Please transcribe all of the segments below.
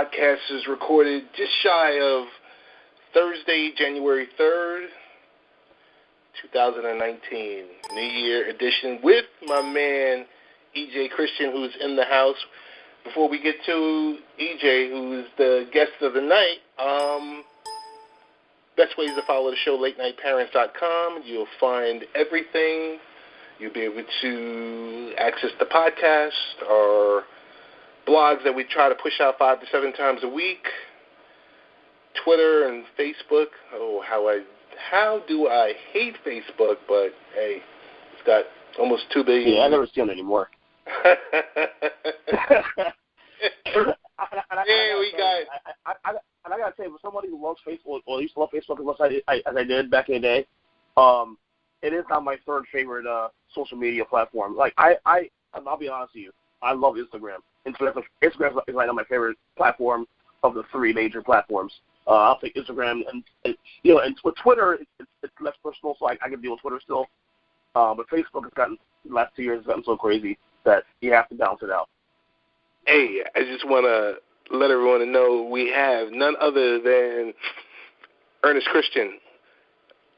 podcast is recorded just shy of Thursday, January 3rd, 2019, New Year edition with my man, EJ Christian, who's in the house. Before we get to EJ, who's the guest of the night, best ways to follow the show, latenightparents.com. You'll find everything. You'll be able to access the podcast or blogs that we try to push out 5 to 7 times a week. Twitter and Facebook. Oh, how do I hate Facebook? But hey, it's got almost 2 billion. Yeah, I never see it anymore. I gotta say, for somebody who loves Facebook, or used to love Facebook as much as I did back in the day, it is now my third favorite social media platform. Like I'll be honest with you, I love Instagram. Instagram is right now my favorite platform of the 3 major platforms. I'll take Instagram and with Twitter it's less personal, so I can deal with Twitter still. But Facebook has gotten the last 2 years has gotten so crazy that you have to balance it out. Hey, I just want to let everyone know we have none other than Ernest Christian,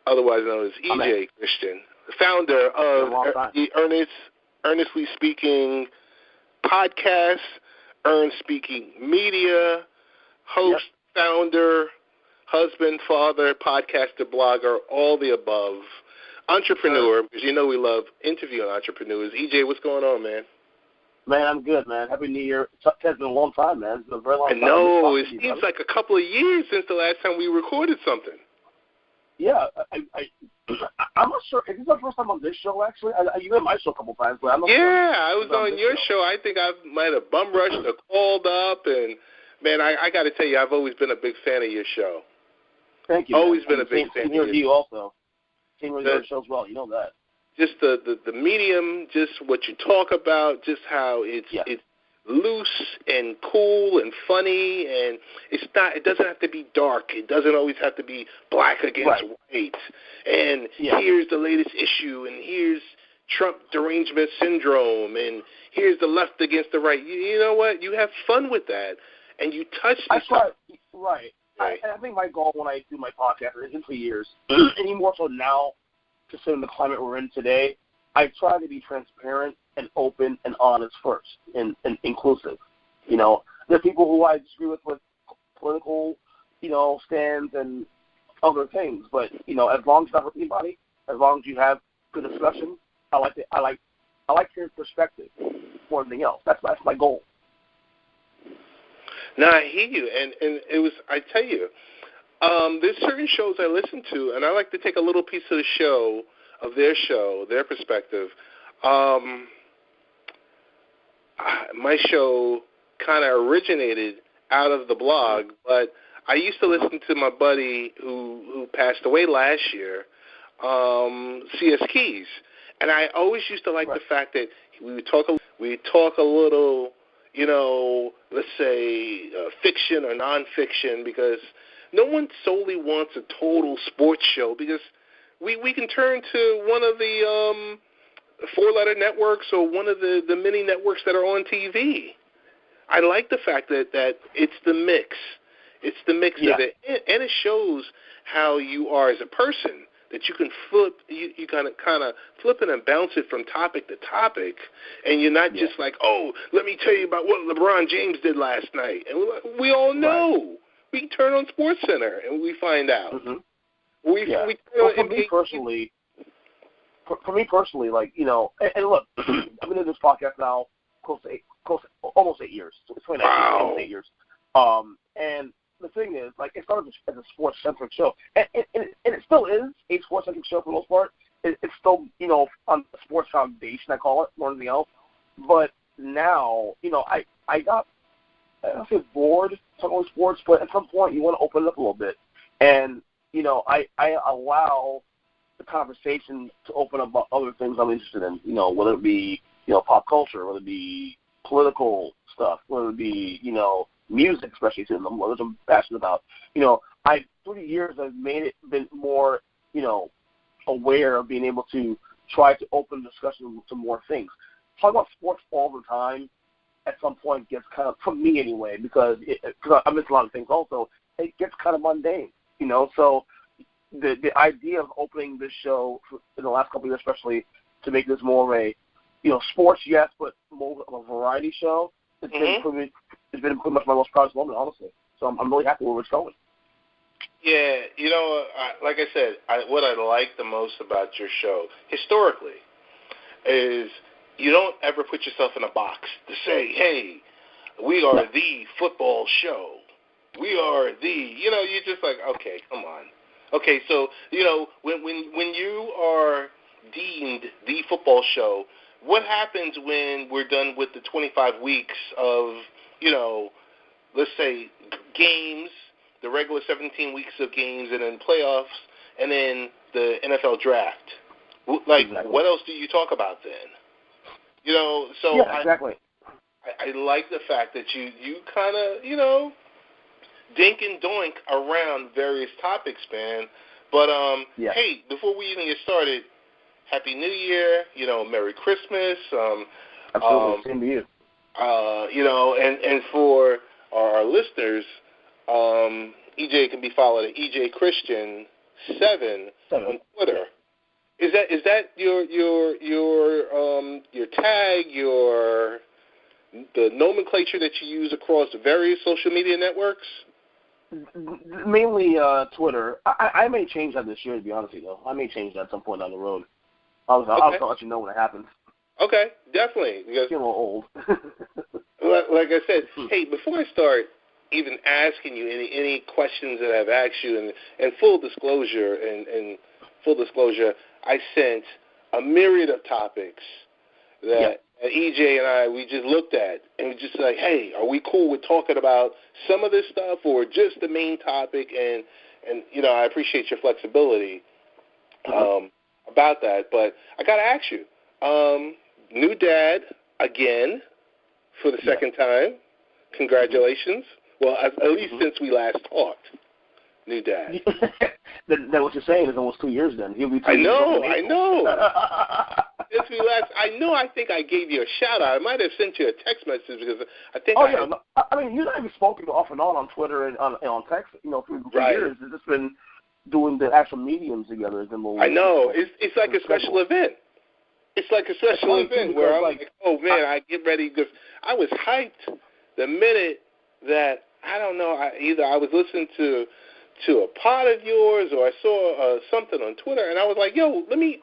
otherwise known as EJ Christian, the founder of the Earnestly Speaking podcast, Earn Speaking Media, host, founder, husband, father, podcaster, blogger, all the above. Entrepreneur, because you know we love interviewing entrepreneurs. EJ, what's going on, man? Man, I'm good, man. Happy New Year. It's been a long time, man. It's been a very long time. I know. It seems like a couple of years since the last time we recorded something. Yeah. I'm not sure. Is this the first time on this show, actually? You had my show a couple times, but I'm not sure. Yeah, I was on your show. I think I might have bum rushed or called up. And, man, I got to tell you, I've always been a big fan of your show. Thank you. Always been a big fan of your show. You also. Same with your show as well. You know that. Just the medium, just what you talk about, just how it's loose and cool and funny, and it doesn't have to be dark. It doesn't always have to be black against white. And here's the latest issue, and here's Trump derangement syndrome, and here's the left against the right. You know what? You have fun with that, and you touch this. Right. I think my goal when I do my podcast isn't for years, any more so now, considering the climate we're in today, I try to be transparent and open and honest first and inclusive. You know, there are people who I disagree with political, stands and other things, but as long as it's not hurting anybody, as long as you have good discussion, I like your perspective more than anything else. That's my goal. No, I hear you, and it was. I tell you, there's certain shows I listen to, and I like to take a little piece of the show, their perspective. My show kind of originated out of the blog, but I used to listen to my buddy who passed away last year, C.S. Keys, and I always used to like the fact that we would talk a little. Let's say fiction or nonfiction, because no one solely wants a total sports show, because we can turn to one of the 4-letter networks or one of the many networks that are on TV. I like the fact that it's the mix. It's the mix of it, and it shows how you are as a person, that you can flip, you kind of flip it and bounce it from topic to topic, and you're not just like, oh, let me tell you about what LeBron James did last night. And we all know. Right. We turn on SportsCenter and we find out. Mm-hmm. For me personally, like, and look, I've been in this podcast now almost 8 years. So it's 2019, almost 8 years. And the thing is, like, it started as a sports-centric show, and it still is a sports-centric show for the most part. It's still, on the sports foundation, I call it, more than anything else. But now, I got, I don't say bored talking about sports, but at some point you want to open it up a little bit. And, I allow the conversation to open up about other things I'm interested in, whether it be, pop culture, whether it be political stuff, whether it be, music, especially too, what I'm passionate about. Through the years, I've been more, aware of being able to try to open discussion to more things. Talk about sports all the time, at some point gets kind of, for me anyway, because I miss a lot of things also, it gets kind of mundane, you know. So the idea of opening this show in the last couple of years, especially, to make this more of a, you know, sports, yes, but more of a variety show, it's been pretty much my most proudest moment, honestly. So I'm really happy where it's going. Yeah, you know, like I said, what I like the most about your show, historically, is you don't ever put yourself in a box to say, hey, we are the football show. We are the, you know, you're just like, okay, come on. Okay, so, you know, when you are deemed the football show, what happens when we're done with the 25 weeks of, you know, let's say games, the regular 17 weeks of games, and then playoffs, and then the NFL draft? Like, what else do you talk about then? You know, so yeah, exactly. I like the fact that you kind of, you know, dink and doink around various topics, man. But, hey, before we even get started, Happy New Year, you know, Merry Christmas. Absolutely, same to you. You know, and for our listeners, EJ can be followed at EJ Christian 7 on Twitter. Is that your tag, the nomenclature that you use across various social media networks? Mainly Twitter. I may change that this year, to be honest with you, though. I may change that at some point down the road. I'll let you know when it happens. Okay, definitely. Because it's getting a little old. like I said, hey, before I start even asking you any questions that I've asked you, and full disclosure, I sent a myriad of topics that EJ and I, we just looked at, and we just like, hey, are we cool with talking about some of this stuff or just the main topic? And you know, I appreciate your flexibility about that. But I got to ask you, new dad again for the second time. Congratulations. Well, at least since we last talked, new dad. That what you're saying is almost 2 years then. He'll be 2 I years know. Since we last, I think I gave you a shout out. I might have sent you a text message because I think. I mean, you and I have spoken off and on Twitter and on text. You know, for years. It's just been doing the actual mediums together. I know. It's like a special event. It's like a special event where I'm like, oh man, I get ready because I was hyped the minute that I don't know. Either I was listening to a pod of yours or I saw something on Twitter and I was like, yo, let me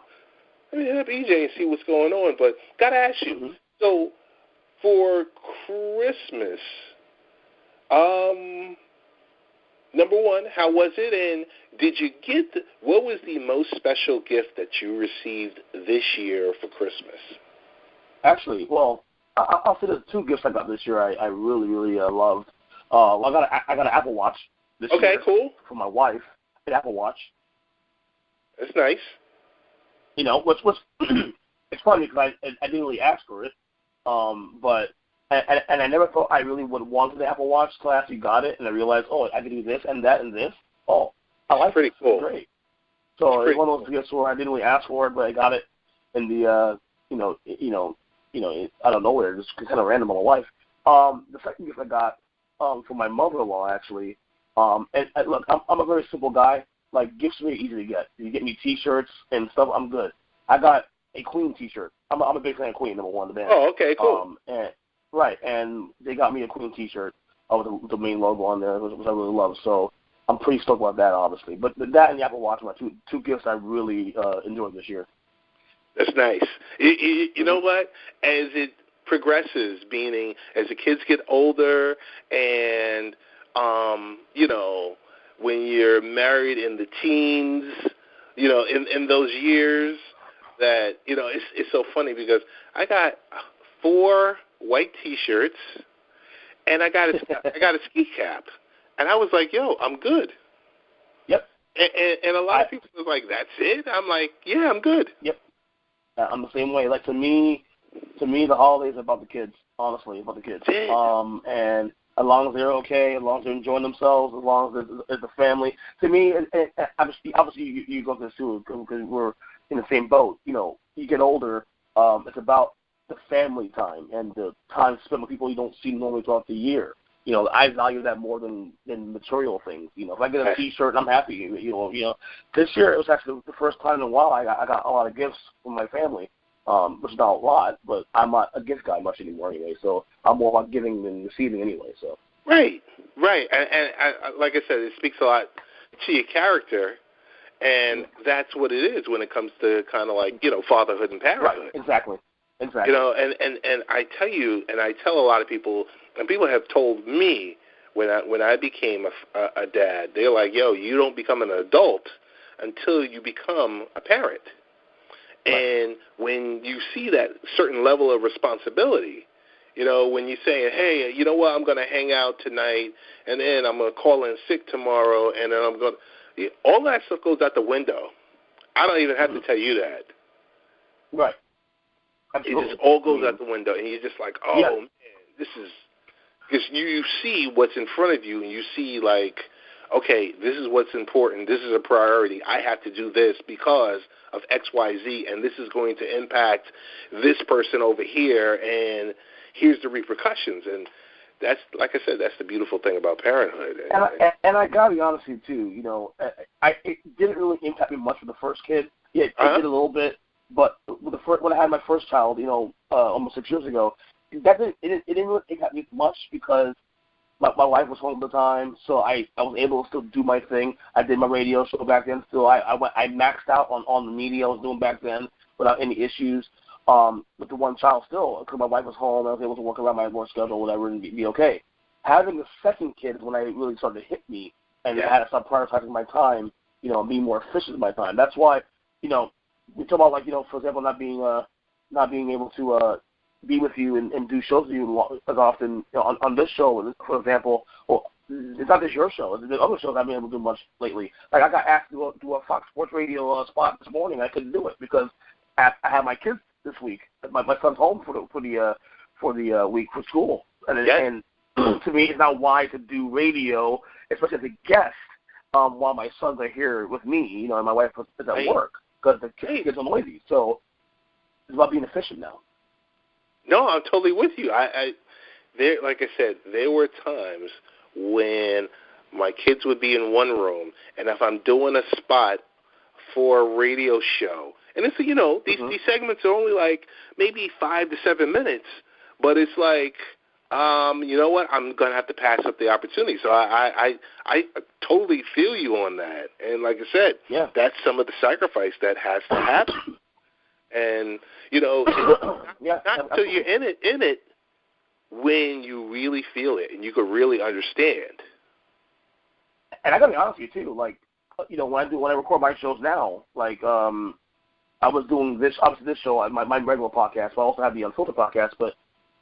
hit up EJ and see what's going on. But gotta ask you, so for Christmas, number one, how was it, and did you get what was the most special gift that you received this year for Christmas? Actually, well, I'll say there's two gifts I got this year I really, really loved. I got an Apple Watch this year. Okay, cool. For my wife, an Apple Watch. That's nice. You know, what's it's funny because I didn't really ask for it, but I never thought I really would want the Apple Watch until I actually got it, and I realized, oh, I could do this and that and this. Oh, I like it. Pretty cool. It's great. So it's one of those gifts where I didn't really ask for it, but I got it in the out of nowhere, just kind of random on my wife. The second gift I got from my mother-in-law actually. And look, I'm a very simple guy. Like, gifts are very easy to get. You get me T-shirts and stuff, I'm good. I got a Queen T-shirt. I'm a big fan of Queen, number one, the band. Oh, okay, cool. And they got me a Queen T-shirt with the main logo on there, which I really love. So I'm pretty stoked about that, obviously. But that and the Apple Watch are my two gifts I really enjoyed this year. That's nice. You know what? As it progresses, meaning as the kids get older and you know, when you're married in the teens, you know, in those years that, you know, it's so funny because I got 4 white T-shirts and I got a ski cap. And I was like, yo, I'm good. Yep. And a lot of people was like, that's it? I'm like, yeah, I'm good. Yep. I'm the same way. Like, to me, the holidays are about the kids, honestly, about the kids. And as long as they're okay, as long as they're enjoying themselves, as long as there's a family. To me, obviously you go through this too because we're in the same boat. You know, you get older, it's about the family time and the time spent with people you don't see normally throughout the year. You know, I value that more than material things. You know, if I get a T-shirt, I'm happy. You know, this year it was actually the first time in a while I got a lot of gifts from my family, which is not a lot, but I'm not a gift guy much anymore anyway. So I'm more about giving than receiving anyway. So right, and like I said, it speaks a lot to your character, and that's what it is when it comes to kind of like, you know, fatherhood and parenthood. Right, exactly. You know, and I tell you, and I tell a lot of people, and people have told me when I became a dad, they're like, yo, you don't become an adult until you become a parent. Right. And when you see that certain level of responsibility, you know, when you say, hey, you know what, I'm going to hang out tonight, and then I'm going to call in sick tomorrow, and then I'm going to, all that stuff goes out the window. I don't even have to tell you that. Right. Absolutely. It just all goes out the window, and you're just like, oh, man, this is, because you see what's in front of you, and you see, like, okay, this is what's important. This is a priority. I have to do this because of X, Y, Z, and this is going to impact this person over here, and here's the repercussions. And that's, like I said, that's the beautiful thing about parenthood. And I got to be honest with you, too. You know, it didn't really impact me much with the first kid. Yeah, it did a little bit. But with when I had my first child, you know, almost 6 years ago, it didn't really impact me much because my wife was home at the time, so I was able to still do my thing. I did my radio show back then. Still, I maxed out on the media I was doing back then without any issues. With the one child still, because my wife was home, I was able to work around my work schedule or whatever and be okay. Having the second kid is when I really started to hit me, and I had to start prioritizing my time, you know, and being more efficient with my time. That's why, you know, we talk about, like, you know, for example, not being able to be with you and do shows with you as often, you know, on this show, for example. Well, it's not just your show. The other shows I haven't been able to do much lately. Like, I got asked to do a Fox Sports Radio spot this morning. I couldn't do it because I have my kids this week. My son's home for the week for school, and to me, it's not wise to do radio, especially as a guest, while my sons are here with me. You know, and my wife is at work. Because the kids are noisy, so it's about being efficient now. No, I'm totally with you. There, like I said, there were times when my kids would be in one room, and if I'm doing a spot for a radio show, and it's, you know, these segments are only like maybe 5 to 7 minutes, but it's like, you know what, I'm going to have to pass up the opportunity. So I totally feel you on that. And like I said, that's some of the sacrifice that has to happen. And, you know, not until you're in it when you really feel it and you can really understand. And I got to be honest with you, too. Like, you know, when I record my shows now, like, I was doing this, obviously this show, my regular podcast, but I also have the Unfiltered podcast, but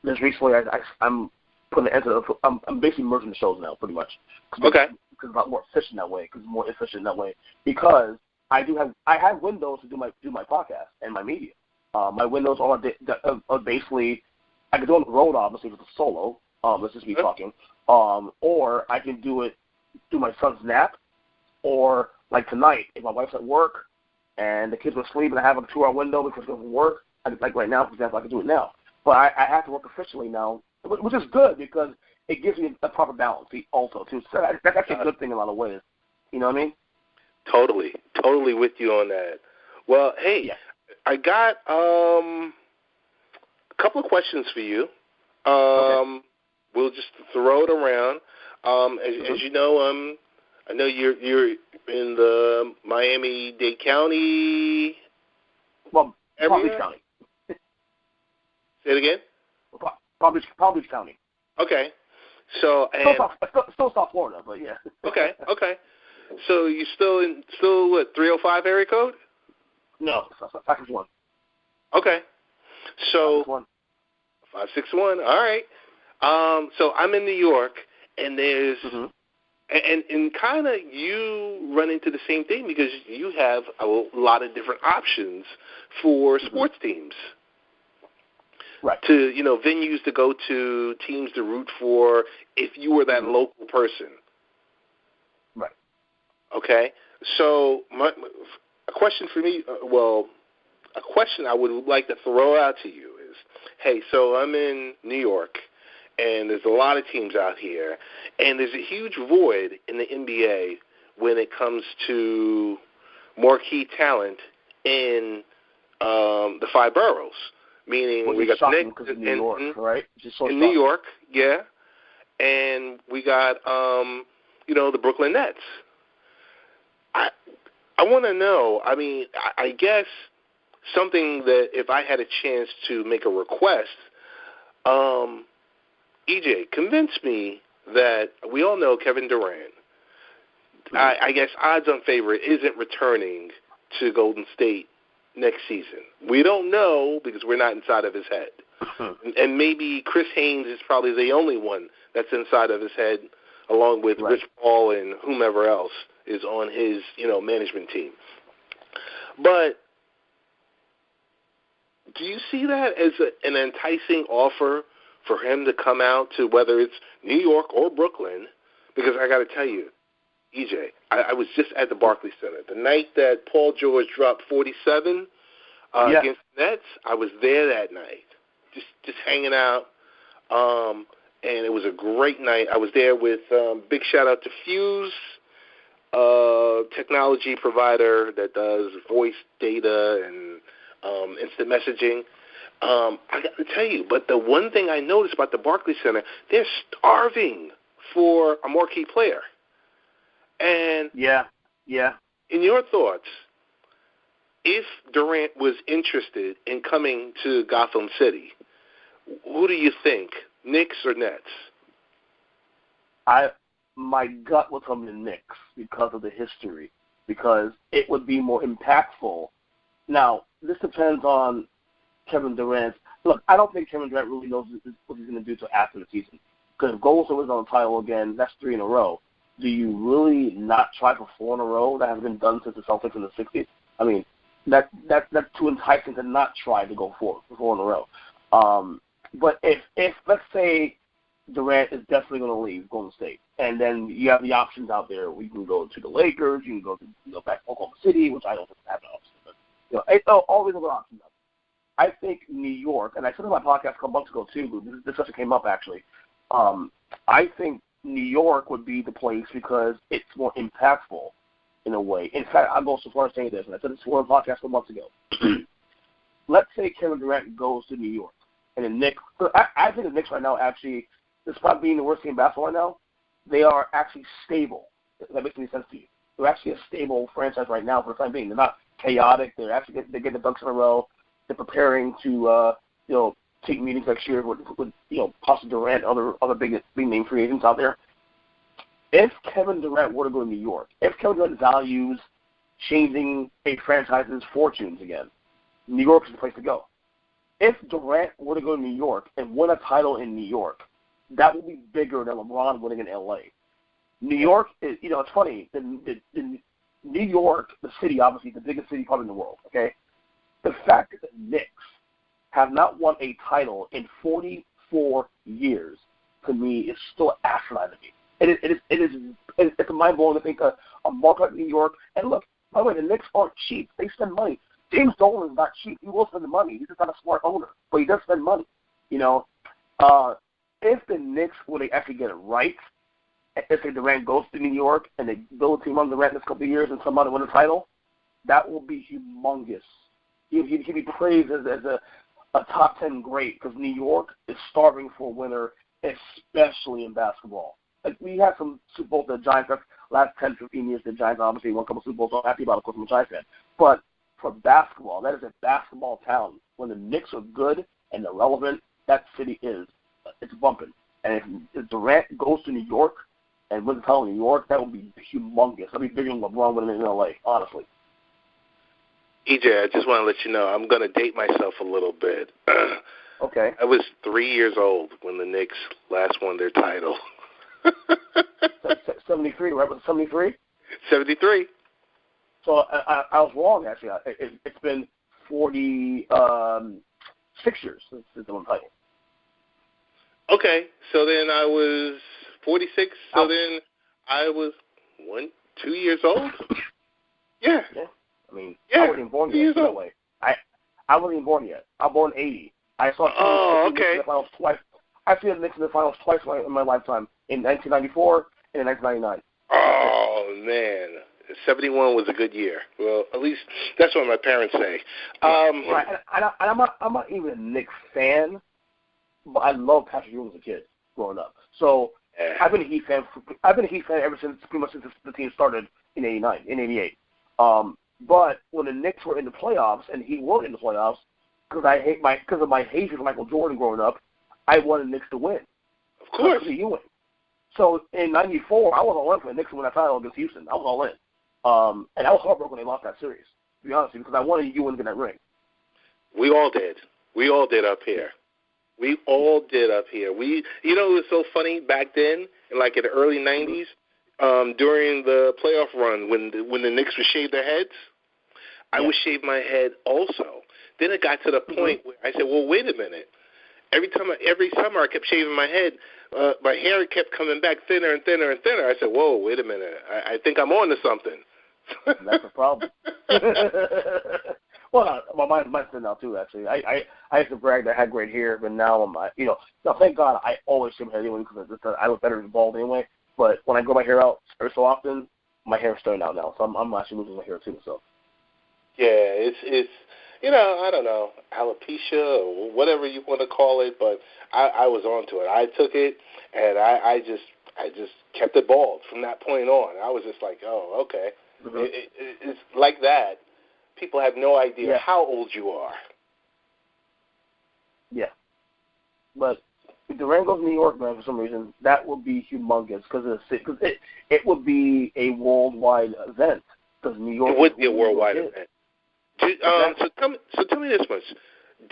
just recently, I'm putting an end to it. I'm basically merging the shows now, pretty much. Okay. Because it's a lot more efficient that way. Because I have windows to do my podcast and my media. My windows are basically, I can do it on the road, obviously, with a solo. Let's just be talking. Or I can do it through my son's nap, or like tonight, if my wife's at work and the kids are asleep and I have a 2-hour window before she goes to work, like right now, for example, I can do it now. But I have to work efficiently now, which is good because it gives me a proper balance also, too. So that's actually a good thing in a lot of ways. You know what I mean? Totally with you on that. Well, hey, I got a couple of questions for you. We'll just throw it around. As you know, I know you're in the Miami-Dade County. Well, Palm Beach County. Say it again? Palm Beach County. Okay. So still South Florida, but yeah. Okay. So you still what, 305 area code? No, 561. Okay. So 561. 561. All right. So I'm in New York, and there's and kind of you run into the same thing because you have a lot of different options for sports teams. Right. To, you know, venues to go to, teams to root for, if you were that local person. Right. Okay. So a question for me, a question I would like to throw out to you is, hey, so I'm in New York, and there's a lot of teams out here, and there's a huge void in the NBA when it comes to marquee talent in the 5 boroughs. Meaning we got the Knicks in New York, right? In New York, yeah, and we got the Brooklyn Nets. I want to know. I mean, I guess something that if I had a chance to make a request, EJ, convince me that we all know Kevin Durant. I guess odds-on favorite isn't returning to Golden State next season. We don't know because we're not inside of his head. And maybe Chris Haynes is probably the only one that's inside of his head, along with Rich Paul and whomever else is on his, management team. But do you see that as an enticing offer for him to come out to whether it's New York or Brooklyn? Because I got to tell you, EJ, I was just at the Barclays Center. The night that Paul George dropped 47 against the Nets, I was there that night, just hanging out, and it was a great night. I was there with big shout-out to Fuse, technology provider that does voice data and instant messaging. I got to tell you, but the one thing I noticed about the Barclays Center, they're starving for a marquee player. And yeah. In your thoughts, if Durant was interested in coming to Gotham City, who do you think, Knicks or Nets? My gut would tell me the Knicks because of the history, because it would be more impactful. Now, this depends on Kevin Durant. Look, I don't think Kevin Durant really knows what he's going to do until after the season. Because if Golden State was on the title again, that's 3 in a row. Do you really not try for 4 in a row? That has been done since the Celtics in the 60s. I mean, that's too enticing to not try to go for 4 in a row. But if let's say Durant is definitely going to leave Golden State, and then you have the options out there. We can go to the Lakers. You can go back to Oklahoma City, which I don't think have an option. But all these other options. I think New York, and I said in my podcast a couple months ago too. This discussion came up actually. I think New York would be the place because it's more impactful in a way. In fact, I'll go so far as saying this, and I said this for a podcast a couple months ago. Let's say Kevin Durant goes to New York, and the Knicks. I think the Knicks right now actually, despite being the worst team in basketball right now, they are actually stable. If that makes any sense to you. They're actually a stable franchise right now for the time being. They're not chaotic. They're actually getting the ducks in a row. They're preparing to take meetings next year with possibly Durant, other big name free agents out there. If Kevin Durant were to go to New York, if Kevin Durant values changing a franchise's fortunes again, New York is the place to go. If Durant were to go to New York and win a title in New York, that would be bigger than LeBron winning in L.A. New York is, it's funny, the New York, the city, obviously the biggest city probably in the world, okay? The fact that the Knicks have not won a title in 44 years, to me, is still asinine to me. It's mind-blowing to think a market like New York. And look, by the way, the Knicks aren't cheap. They spend money. James Dolan is not cheap. He will spend the money. He's just not a smart owner, but he does spend money. If the Knicks would actually get it right, if Durant goes to New York and they build a team on Durant in this couple of years and somebody win a title, that will be humongous. He'd be praised as a top 10 great because New York is starving for a winner, especially in basketball. Like, we had some Super Bowls the Giants, last 10, 15 years, the Giants obviously won a couple Super Bowls. I'm happy about it, of course, I'm a Giants fan. But for basketball, that is a basketball town. When the Knicks are good and they're relevant, that city it's bumping. And if Durant goes to New York and wins the title in New York, that would be humongous. That would be bigger than LeBron winning in L.A., honestly. EJ, I just want to let you know, I'm going to date myself a little bit. Okay. I was 3 years old when the Knicks last won their title. 73, right? Was it 73? 73. So I was wrong, actually. It's been 46 years since the one title. Okay, so then I was 46, so then I was 2 years old? Yeah. I mean, I wasn't even born yet, by the way. I wasn't even born yet. I'm born 80. I saw okay. in the finals twice. I've seen the Knicks in the finals twice in my lifetime, in 1994 and in 1999. Oh, man. 71 was a good year. Well, at least that's what my parents say. Right, and I'm not even a Knicks fan, but I love Patrick Ewing as a kid growing up. So I've been a Heat fan. I've been a Heat fan ever since the team started in '88. But when the Knicks were in the playoffs and he wasn't in the playoffs, because of my hatred of Michael Jordan growing up, I wanted the Knicks to win. Of course. Because of Ewing. So in '94, I was all in for the Knicks to win that title against Houston. I was all in. And I was heartbroken when they lost that series, to be honest with you, because I wanted Ewing to get that ring. We all did. We all did up here. It was so funny back then, like in the early '90s, during the playoff run when the Knicks would shave their heads. I would shave my head also. Then it got to the point where I said, well, wait a minute. Every summer I kept shaving my head, my hair kept coming back thinner and thinner and thinner. I said, whoa, wait a minute. I think I'm on to something. That's a problem. Well, mine's thin now too. Actually, I used to brag that I had great hair, but now thank God I always shave my hair anyway because I look better than bald anyway. But when I grow my hair out every so often, my hair's starting out now, so I'm actually losing my hair too. So. Yeah, it's I don't know, alopecia or whatever you want to call it, but I was onto it. I took it and I just kept it bald from that point on. I was just like, oh, okay. Mm-hmm. It's like that. People have no idea how old you are. Yeah. But if Durant goes to New York, man, for some reason, that would be humongous because it would be a worldwide event. Because New York, it would be a worldwide event. So tell me this much: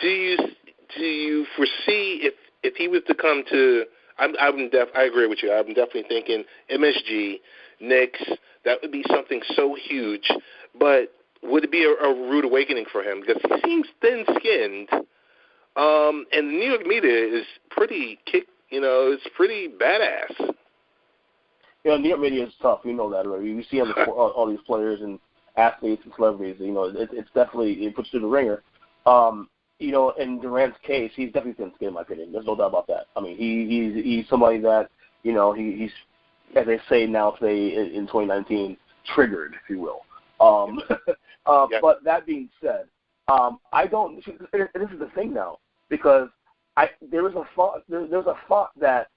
Do you foresee if he was to come to? I agree with you. I'm definitely thinking MSG, Knicks. That would be something so huge. But would it be a rude awakening for him because he seems thin-skinned, and the New York media is pretty it's pretty badass. New York media is tough. You know that already. You see all these players and athletes and celebrities, it's definitely, it puts you through the ringer. In Durant's case, he's definitely thin-skinned, in my opinion. There's no doubt about that. I mean, he's somebody that, he's, as they say now today in 2019, triggered, if you will. But that being said, I don't, this is the thing now, because there's a thought that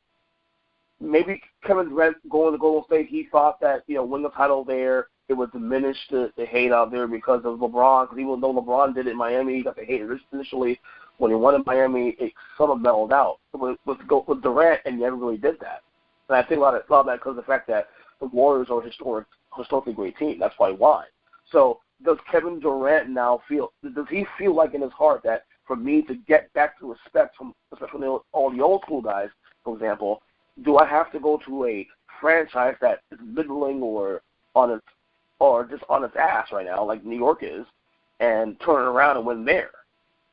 maybe Kevin Durant going to Golden State, he thought that, winning the title there, it would diminish the hate out there because of LeBron. Because even though LeBron did it in Miami, he got the hate initially. When he won in Miami, it sort of mellowed out. With Durant, and he never really did that. And I think a lot of that because of the fact that the Warriors are a historically great team. That's probably why. So does Kevin Durant now does he feel like in his heart that for me to get back to respect from especially all the old school guys, for example, do I have to go to a franchise that is middling or just on its ass right now, like New York is, and turn it around and win there?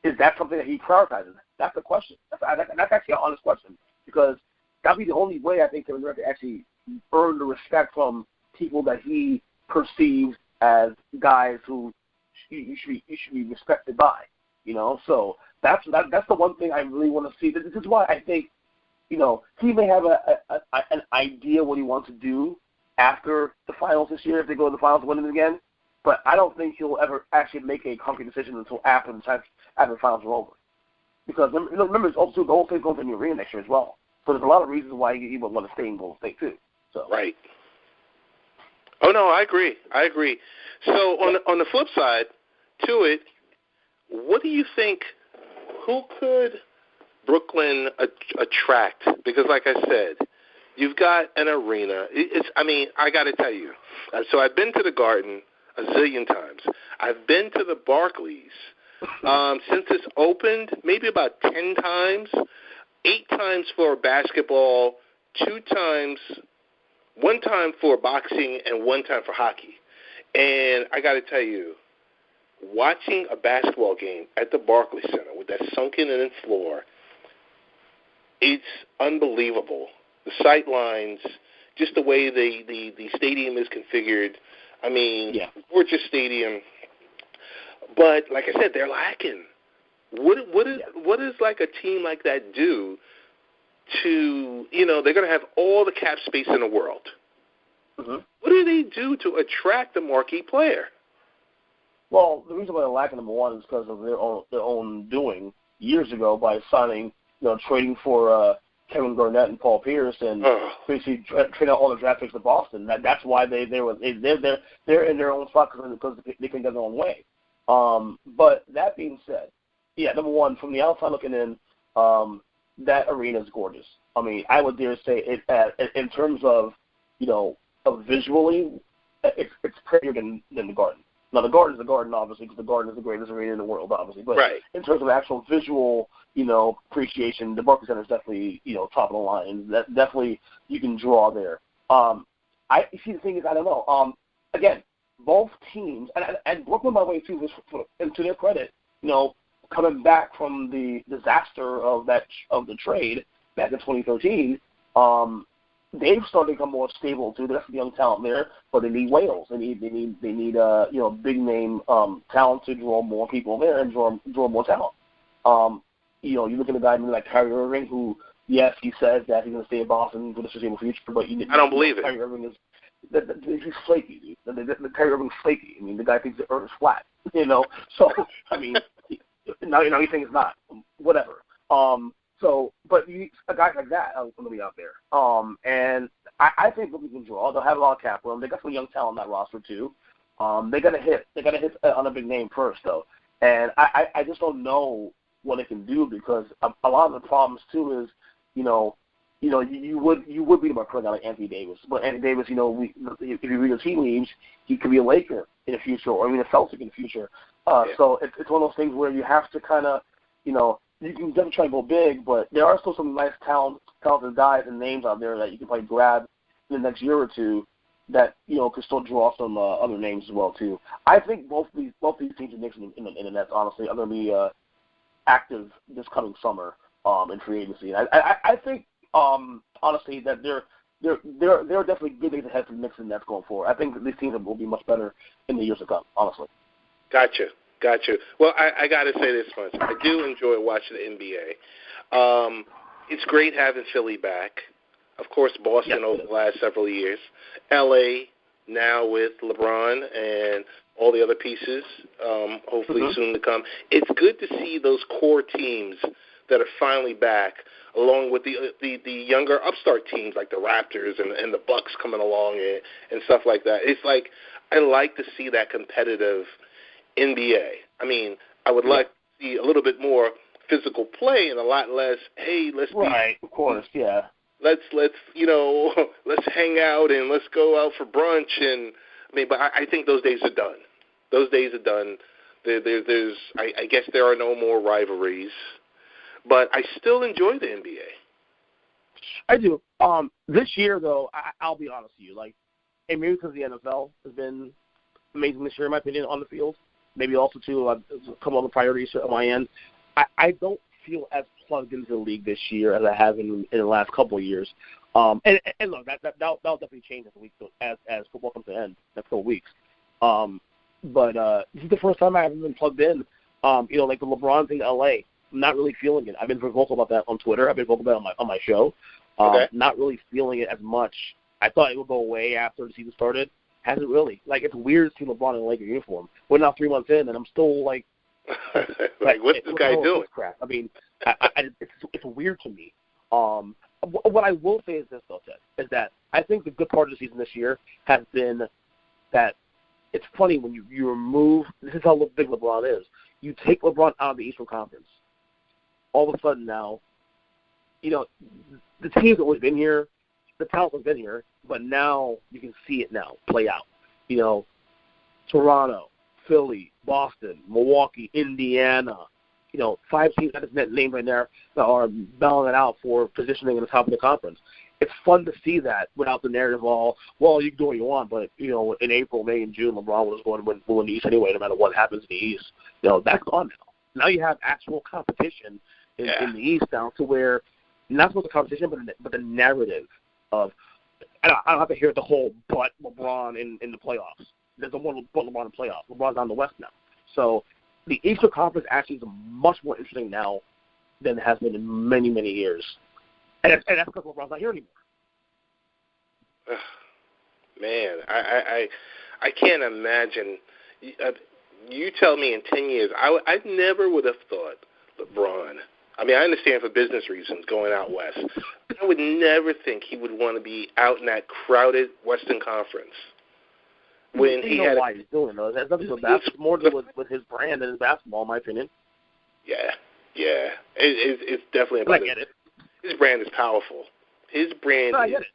Is that something that he prioritizes? That's the question. That's actually an honest question, because that'd be the only way I think Kevin Durant can actually earn the respect from people that he perceives as guys who you should be respected by. So that's the one thing I really want to see. This is why I think, he may have an idea what he wants to do after the finals this year, if they go to the finals and win it again. But I don't think he'll ever actually make a concrete decision until after the finals are over. Because remember, it's also Golden State going to the new arena next year as well. So there's a lot of reasons why he would want to stay in Golden State too. So. Right. Oh no, I agree. So on the flip side to it, what do you think? Who could Brooklyn attract? Because like I said, you've got an arena. I got to tell you. So I've been to the Garden a zillion times. I've been to the Barclays since it's opened, maybe about 10 times. 8 times for basketball, 2 times, 1 time for boxing, and 1 time for hockey. And I got to tell you, watching a basketball game at the Barclays Center with that sunken-in floor, it's unbelievable. The sight lines, just the way the stadium is configured. Gorgeous stadium. But like I said, they're lacking. What is like a team like that do to, they're going to have all the cap space in the world. Mm-hmm. What do they do to attract a marquee player? Well, the reason why they're lacking, number one, is because of their own doing years ago by signing, trading for Kevin Garnett and Paul Pierce and basically trade out all the draft picks to Boston. That's why they're in their own spot because they can get their own way. But that being said, number one, from the outside looking in, that arena is gorgeous. I mean, I would dare say it in terms of visually, it's prettier than the Garden. Now, the Garden is the Garden, obviously, because the Garden is the greatest arena in the world, obviously. But in terms of actual visual, appreciation, the Barclays Center is definitely, top of the line. That definitely you can draw there. I see the thing is, I don't know. Again, both teams, and Brooklyn, by the way, too, and to their credit, coming back from the disaster of the trade back in 2013, they've started to become more stable too. There's some young talent there, but they need whales. They need big name talent to draw more people there and draw more talent. You look at a guy like Kyrie Irving, who yes, he says that he's going to stay in Boston for the foreseeable future, but I don't believe it. Kyrie Irving is he's flaky, dude. The Kyrie Irving's flaky. I mean, the guy thinks the earth is flat. So I mean, now you think it's not. Whatever. But a guy like that is going to be out there. And I think Brooklyn can draw. They'll have a lot of cap room. They got some young talent on that roster too. They got to hit. They got to hit on a big name first, though. And I just don't know what they can do because a lot of the problems too is, you would beat him by putting out like Anthony Davis. But Anthony Davis, if you read his team leaves, he could be a Laker in the future or even a Celtic in the future. So it's one of those things where you have to kind of, you can definitely try to go big, but there are still some nice talented guys and names out there that you can probably grab in the next year or two that, could still draw some other names as well, too. I think both these teams in the Nets, honestly, are going to be active this coming summer in free agency. I think, honestly, that they're definitely good days ahead for the Knicks and Nets going forward. I think these teams will be much better in the years to come, honestly. Gotcha. Well, I got to say this much. I do enjoy watching the NBA. It's great having Philly back. Of course, Boston over the last several years. L.A. now with LeBron and all the other pieces, hopefully soon to come. It's good to see those core teams that are finally back, along with the younger upstart teams like the Raptors and the Bucks coming along and stuff like that. It's like I like to see that competitive NBA. I mean, I would like to see a little bit more physical play and a lot less, hey, let's of course, yeah. Let's let's hang out and let's go out for brunch but I think those days are done. Those days are done. There's I guess there are no more rivalries, but I still enjoy the NBA. I do. This year though, I'll be honest with you, and maybe because the NFL has been amazing this year in my opinion on the field. Maybe also, too, a couple other priorities on my end. I don't feel as plugged into the league this year as I have in the last couple of years. And look, that'll definitely change as football comes to an end next couple of weeks. But this is the first time I haven't been plugged in. Like the LeBron thing in L.A., I'm not really feeling it. I've been very vocal about that on Twitter. I've been vocal about it on my show. Not really feeling it as much. I thought it would go away after the season started. Hasn't really. It's weird to see LeBron in a Laker uniform. We're now 3 months in, and I'm still what's this guy doing? Crap. I mean, it's weird to me. What I will say is this, though, Ted, is that I think the good part of the season this year has been that it's funny when you remove – this is how big LeBron is. You take LeBron out of the Eastern Conference. All of a sudden now, the team's always been here. The talent has been here, but now you can see it now play out. Toronto, Philly, Boston, Milwaukee, Indiana, 5 teams that is named right there that are battling it out for positioning in the top of the conference. It's fun to see that without the narrative all, well, you can do what you want, but, in April, May, and June, LeBron was going to win the East anyway, no matter what happens in the East. That's gone now. Now you have actual competition in the East now to where, not so much the competition, but the narrative of, I don't have to hear the whole LeBron in the playoffs. There's a one but LeBron in the playoffs. LeBron's on the West now. So the Eastern Conference actually is much more interesting now than it has been in many, many years. And that's because LeBron's not here anymore. Man, I can't imagine. You tell me in 10 years, I never would have thought LeBron. I mean, I understand for business reasons going out west. I would never think he would want to be out in that crowded Western Conference. When he had why he's doing those. It has nothing to do with basketball, more to do with his brand and his basketball, in my opinion. Yeah. It's definitely about it. His brand is powerful. His brand. No, I get it.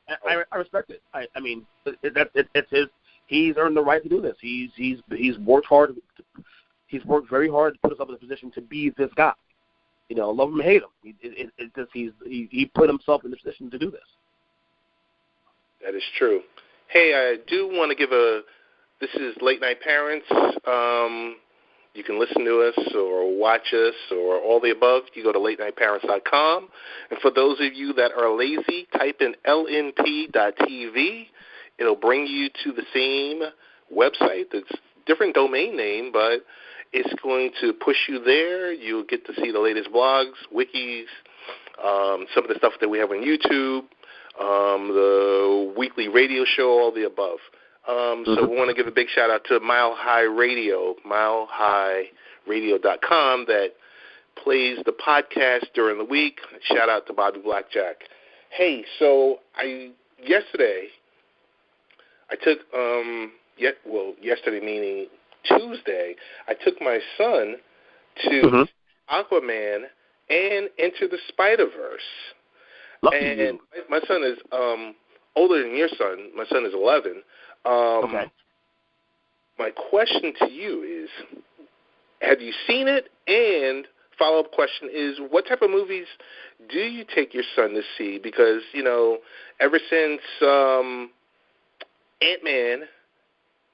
I respect it. I mean, it's his. He's earned the right to do this. He's worked hard. He's worked very hard to put himself in a position to be this guy. You know, love him or hate him. It's just he put himself in the position to do this. That is true. Hey, I do want to give this is Late Night Parents. You can listen to us or watch us or all the above. You go to latenightparents.com. And for those of you that are lazy, type in lnp.tv. It'll bring you to the same website. It's a different domain name, but it's going to push you there. You'll get to see the latest blogs, wikis, some of the stuff that we have on YouTube, the weekly radio show, all the above. So we want to give a big shout-out to Mile High Radio, milehighradio.com, that plays the podcast during the week. Shout-out to Bobby Blackjack. Hey, so yesterday I took, yesterday meaning Tuesday, I took my son to Aquaman and Into the Spider-Verse. And my son is older than your son. My son is 11. Okay. My question to you is, have you seen it? And follow-up question is, what type of movies do you take your son to see? Because, you know, ever since Ant-Man,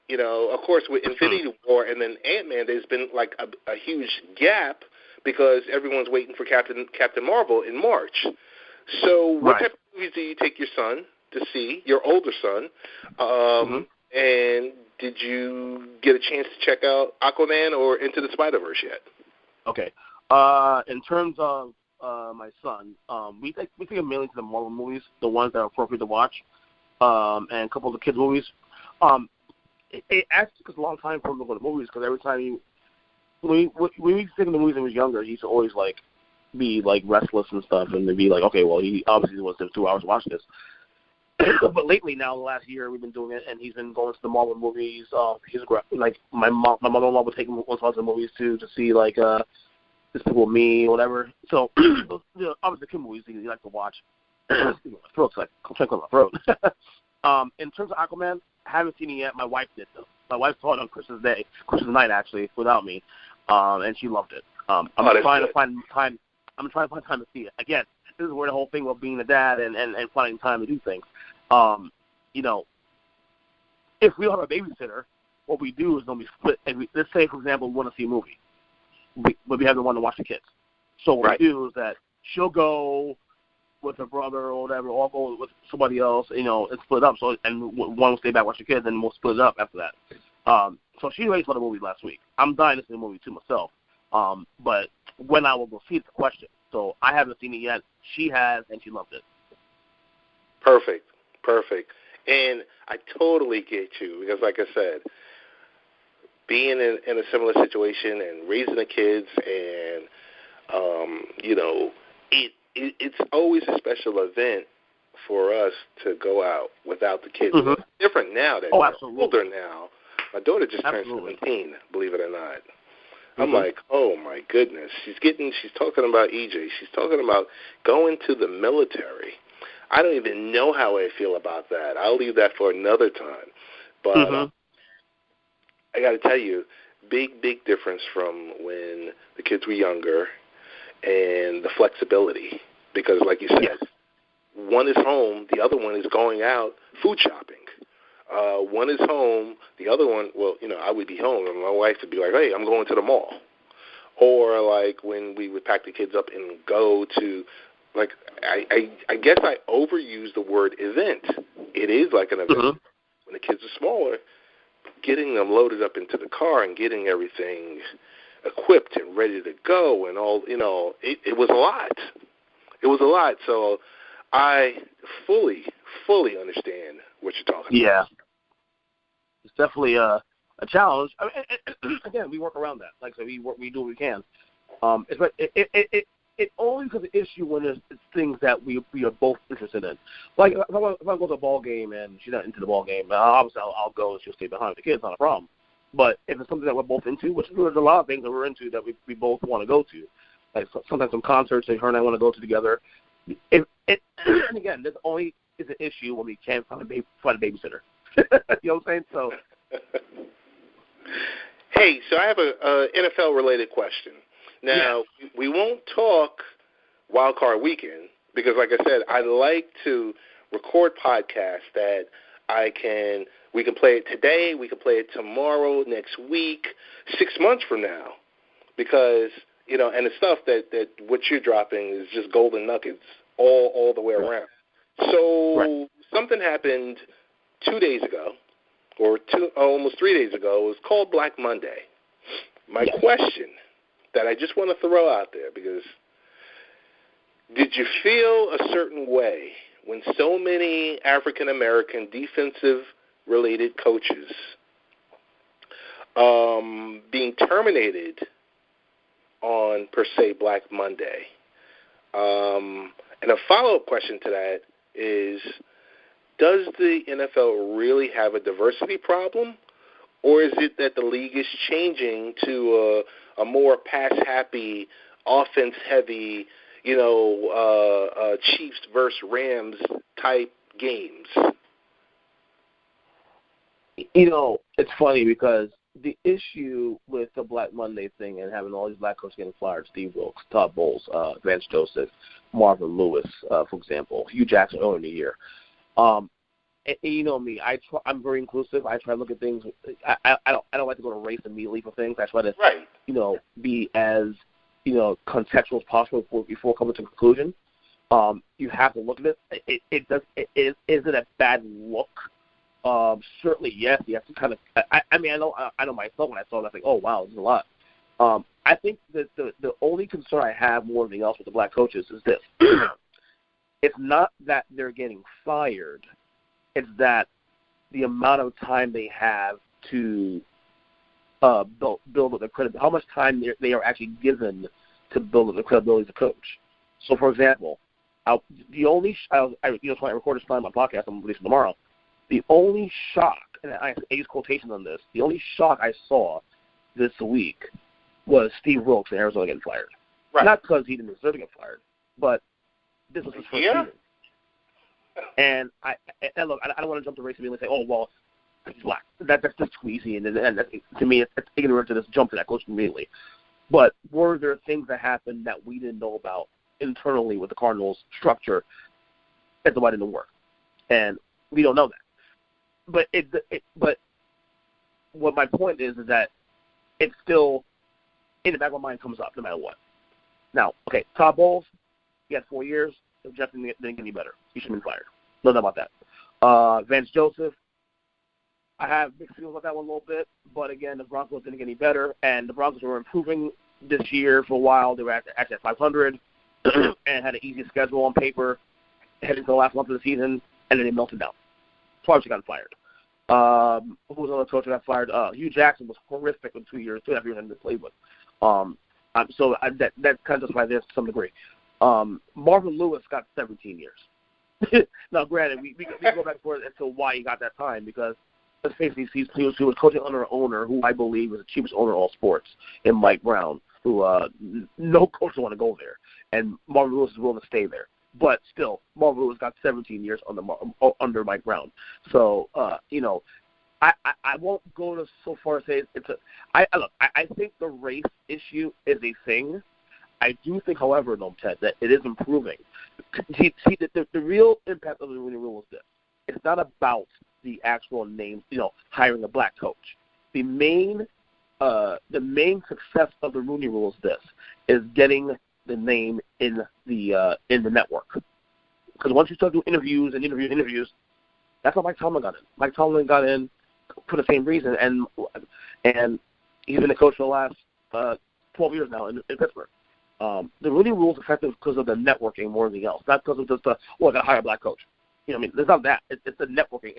you know, of course with Infinity War and then Ant-Man, there's been like a huge gap because everyone's waiting for Captain Marvel in March. So what type of movies do you take your son to see, your older son? And did you get a chance to check out Aquaman or Into the Spider-Verse yet? Okay. In terms of my son, we take him mainly to the Marvel movies, the ones that are appropriate to watch, and a couple of the kids' movies. It actually took us a long time for him to go to movies because every time when we take him to movies when he was younger, he used to always be restless and stuff, and they'd be like, okay, well, he obviously wants to have 2 hours to watch this. But lately, now the last year, we've been doing it, and he's been going to the Marvel movies. He's like my mother-in-law would take him once to the movies too to see Despicable Me, whatever. So obviously, the kid movies he likes to watch. My throat's like I'm trying to clear my throat. In terms of Aquaman, I haven't seen it yet. My wife did though. My wife saw it on Christmas night actually, without me, and she loved it. I'm trying to find time. I'm trying to find time to see it. Again, this is where the whole thing about being a dad and finding time to do things. You know, if we don't have a babysitter, what we do is when we split. Let's say, for example, we want to see a movie, but we have the one to watch the kids. So what we do is that she'll go with her brother or whatever, or I'll go with somebody else, you know, and split up. So and one will stay back watch the kids, and we'll split it up after that. So she already saw the movie last week. I'm dying to see the movie too myself. But when I will go see it's a question. So I haven't seen it yet. She has, and she loved it. Perfect. And I totally get you because, like I said, being in a similar situation and raising the kids and, you know, it's always a special event for us to go out without the kids. It's different now that they're older now. My daughter just turned 17, believe it or not. I'm like, oh, my goodness. She's talking about EJ. She's talking about going to the military. I don't even know how I feel about that. I'll leave that for another time. But I got to tell you, big difference from when the kids were younger and the flexibility. Because, like you said, one is home, the other one is going out food shopping. One is home, the other one, well, you know, I would be home, and my wife would be like, hey, I'm going to the mall. Or, like, when we would pack the kids up and go to, like, I guess I overuse the word event. It is like an event. When the kids are smaller, getting them loaded up into the car and getting everything equipped and ready to go, and all, it was a lot. It was a lot. So I fully understand what you're talking about. Yeah, it's definitely a challenge. I mean, again, we work around that. Like I said, we do what we can. It only becomes an issue when it's things that we are both interested in. Like if I go to a ball game and she's not into the ball game, obviously I'll go and she'll stay behind with the kids, not a problem. But if it's something that we're both into, which there's a lot of things that we're into that we both want to go to, like sometimes some concerts that her and I want to go to together. And again, this only is an issue when we can't find a babysitter. You know what I'm saying? So. Hey, so I have a NFL-related question. Now, we won't talk Wild Card Weekend because, like I said, I like to record podcasts that we can play it today, we can play it tomorrow, next week, 6 months from now, because, and the stuff that what you're dropping is just golden nuggets all the way around. So something happened 2 days ago, or almost 3 days ago. It was called Black Monday. My question that I just want to throw out there, because did you feel a certain way when so many African-American defensive-related coaches being terminated on, per se, Black Monday? And a follow-up question to that is, does the NFL really have a diversity problem, or is it that the league is changing to a more pass-happy, offense-heavy, Chiefs versus Rams type games? It's funny because the issue with the Black Monday thing and having all these black coaches getting fired, Steve Wilkes, Todd Bowles, Vance Joseph, Marvin Lewis, for example, Hugh Jackson earlier in the year. And you know me, I'm very inclusive. I try to look at things. I don't like to go to race immediately for things. I try to, be as, contextual as possible before coming to a conclusion. You have to look at it. Is it a bad look? Certainly, yes. You have to kind of. I know myself when I saw that, I think, oh wow, this is a lot. I think that the only concern I have more than anything else with the black coaches is this: it's not that they're getting fired. It's that the amount of time they have to build up their credibility, how much time they are actually given to build up their credibility as a coach. So, for example, I recorded this on my podcast, I'm releasing tomorrow. The only shock, and I use quotations on this, the only shock I saw this week was Steve Wilkes in Arizona getting fired. Right. Not because he didn't deserve to get fired, but this was his first season. And look, I don't want to jump to race and say, oh, well, he's black. That's just too easy. And to me, it's ignorant to just jump to that question immediately. But were there things that happened that we didn't know about internally with the Cardinals' structure? That's why it didn't work. And we don't know that. But what my point is that it's still in the back of my mind comes up no matter what. Now, okay, Todd Bowles, he had 4 years. Jeff didn't get any better. He should have been fired. No doubt about that. Vance Joseph, I have mixed feelings about that one a little bit. But, again, the Broncos didn't get any better. And the Broncos were improving this year for a while. They were actually at 500 and had an easy schedule on paper heading to the last month of the season, and then they melted down. Twice he got fired. Who was another coach that got fired? Hugh Jackson was horrific in 2 years, 2.5 years to play with. So that kind of justifies this to some degree. Marvin Lewis got 17 years. Now, granted, we can go back and forth as to why he got that time because, let's face it, he was coaching under an owner who I believe was the cheapest owner of all sports in Mike Brown, who no coach would want to go there. And Marvin Lewis is willing to stay there. But still, Marvin Lewis got 17 years under Mike Brown. So, I won't go to so far as say I think the race issue is a thing. I do think, however, though, Ted, that it is improving. See, the real impact of the Rooney Rule is this. It's not about the actual name, hiring a black coach. The main success of the Rooney Rule is this, is getting the name in the network. Because once you start doing interviews, that's how Mike Tomlin got in. Mike Tomlin got in for the same reason, and he's been the coach for the last 12 years now in Pittsburgh. The Rooney Rule is effective because of the networking more than anything else, not because of just I got to hire a black coach. You know what I mean? There's not that. It's the networking.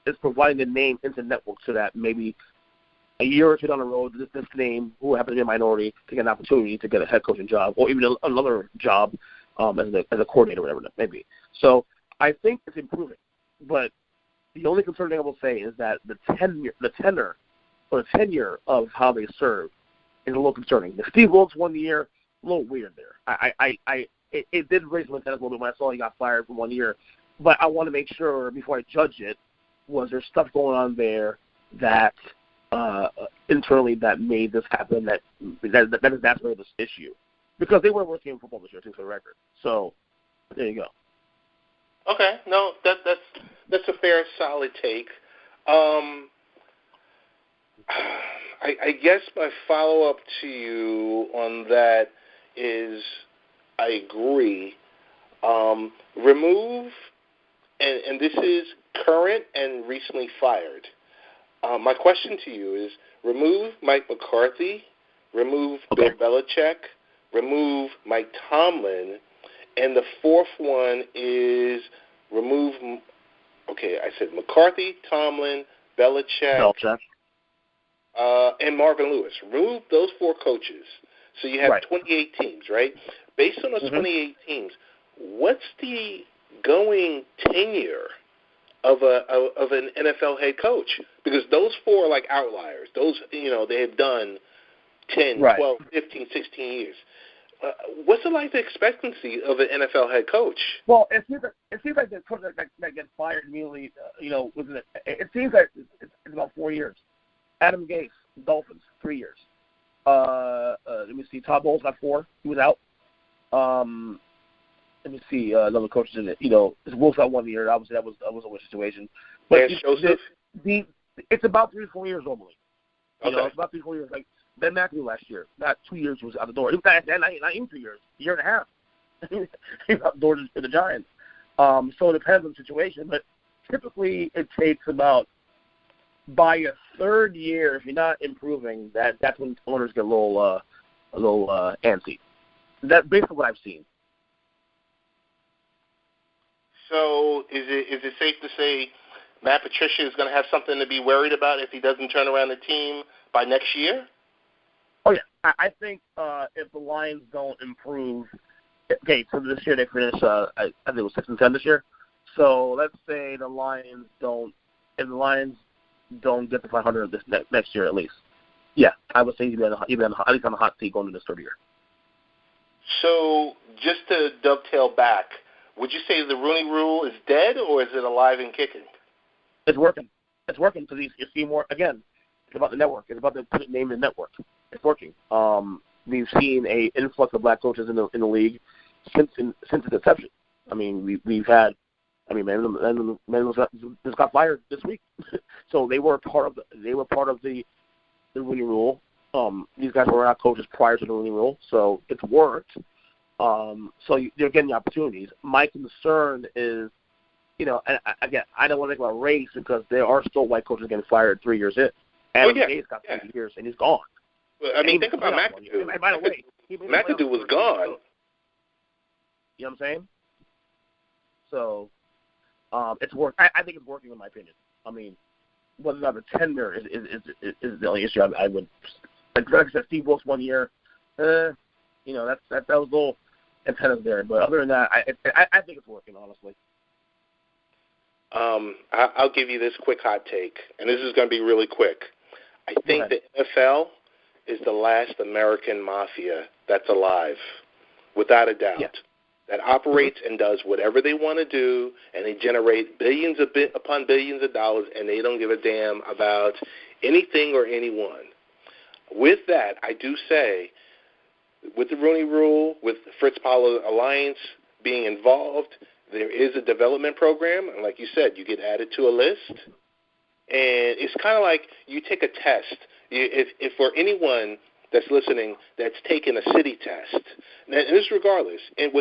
It's providing the name into network so that maybe a year or two down the road, this name, who happens to be a minority, to get an opportunity to get a head coaching job or even another job as a coordinator, whatever that may be. So I think it's improving. But the only concern thing I will say is that the tenure of how they serve is a little concerning. The Steve Wilkes 1 year, a little weird there. It did raise my antennas a little bit when I saw he got fired for 1 year. But I want to make sure before I judge it, was there stuff going on there that internally that made this happen, that exacerbated this issue? Because they were working in football this year, too, for the record. So there you go. Okay, no, that's a fair, solid take. I guess my follow-up to you on that is I agree. Remove, and this is current and recently fired. My question to you is remove Mike McCarthy, remove Bill Belichick, remove Mike Tomlin, and the fourth one is remove, I said McCarthy, Tomlin, Belichick. And Marvin Lewis. Remove those four coaches. So you have 28 teams, right? Based on those 28 teams, what's the going tenure of an NFL head coach? Because those four are like outliers. Those, they have done 10, 12, 15, 16 years. What's the life expectancy of an NFL head coach? Well, it seems like the coach that gets fired immediately, it seems like it's about 4 years. Adam Gase, Dolphins, 3 years. Let me see. Todd Bowles got 4. He was out. Let me see. Another coach did it. Wolves got 1 year. Obviously, that was a weird situation. But it's about 3 or 4 years normally. It's about 3 or 4 years. Like Ben McAdoo last year, not 2 years was out the door. Not even 2 years. A year and a half. He was out the door to the Giants. So it depends on the situation. But typically, it takes about, by your third year, if you're not improving, that's when owners get a little antsy. That's basically what I've seen. So is it safe to say Matt Patricia is going to have something to be worried about if he doesn't turn around the team by next year? Oh, yeah. I think if the Lions don't improve, so this year they finished, I think it was 6-10 this year. So let's say the Lions don't get to 500 this next year at least. Yeah, I would say he'd be at least on the hot seat going into this third year. So just to dovetail back, would you say the Rooney Rule is dead or is it alive and kicking? It's working. It's working because you see more. Again, it's about the network. It's about the name in the network. It's working. We've seen a influx of black coaches in the league since its inception. I mean, we've had. I mean, Manuel just got fired this week, so they were part of the Rooney Rule. These guys were not coaches prior to the Rooney Rule, so it's worked. So you're getting the opportunities. My concern is, and again, I don't want to think about race because there are still white coaches getting fired 3 years in. Adam Gase got 3 years and he's gone. Well, I mean, think about McAdoo. And by the way, McAdoo was gone. You know what I'm saying? So. It's work. I think it's working in my opinion. I mean, whether or not the tenure is the only issue. I would like I said, Steve Wilkes 1 year. That was a little antennas there. But other than that, I think it's working honestly. I'll give you this quick hot take, and this is going to be really quick. I think the NFL is the last American mafia that's alive, without a doubt. Yeah. That operates and does whatever they want to do, and they generate billions upon billions of dollars, and they don't give a damn about anything or anyone. With that, I do say, with the Rooney Rule, with the Fritz Pollard Alliance being involved, there is a development program, and like you said, you get added to a list, and it's kind of like you take a test. If for anyone that's listening that's taken a city test. And this regardless, and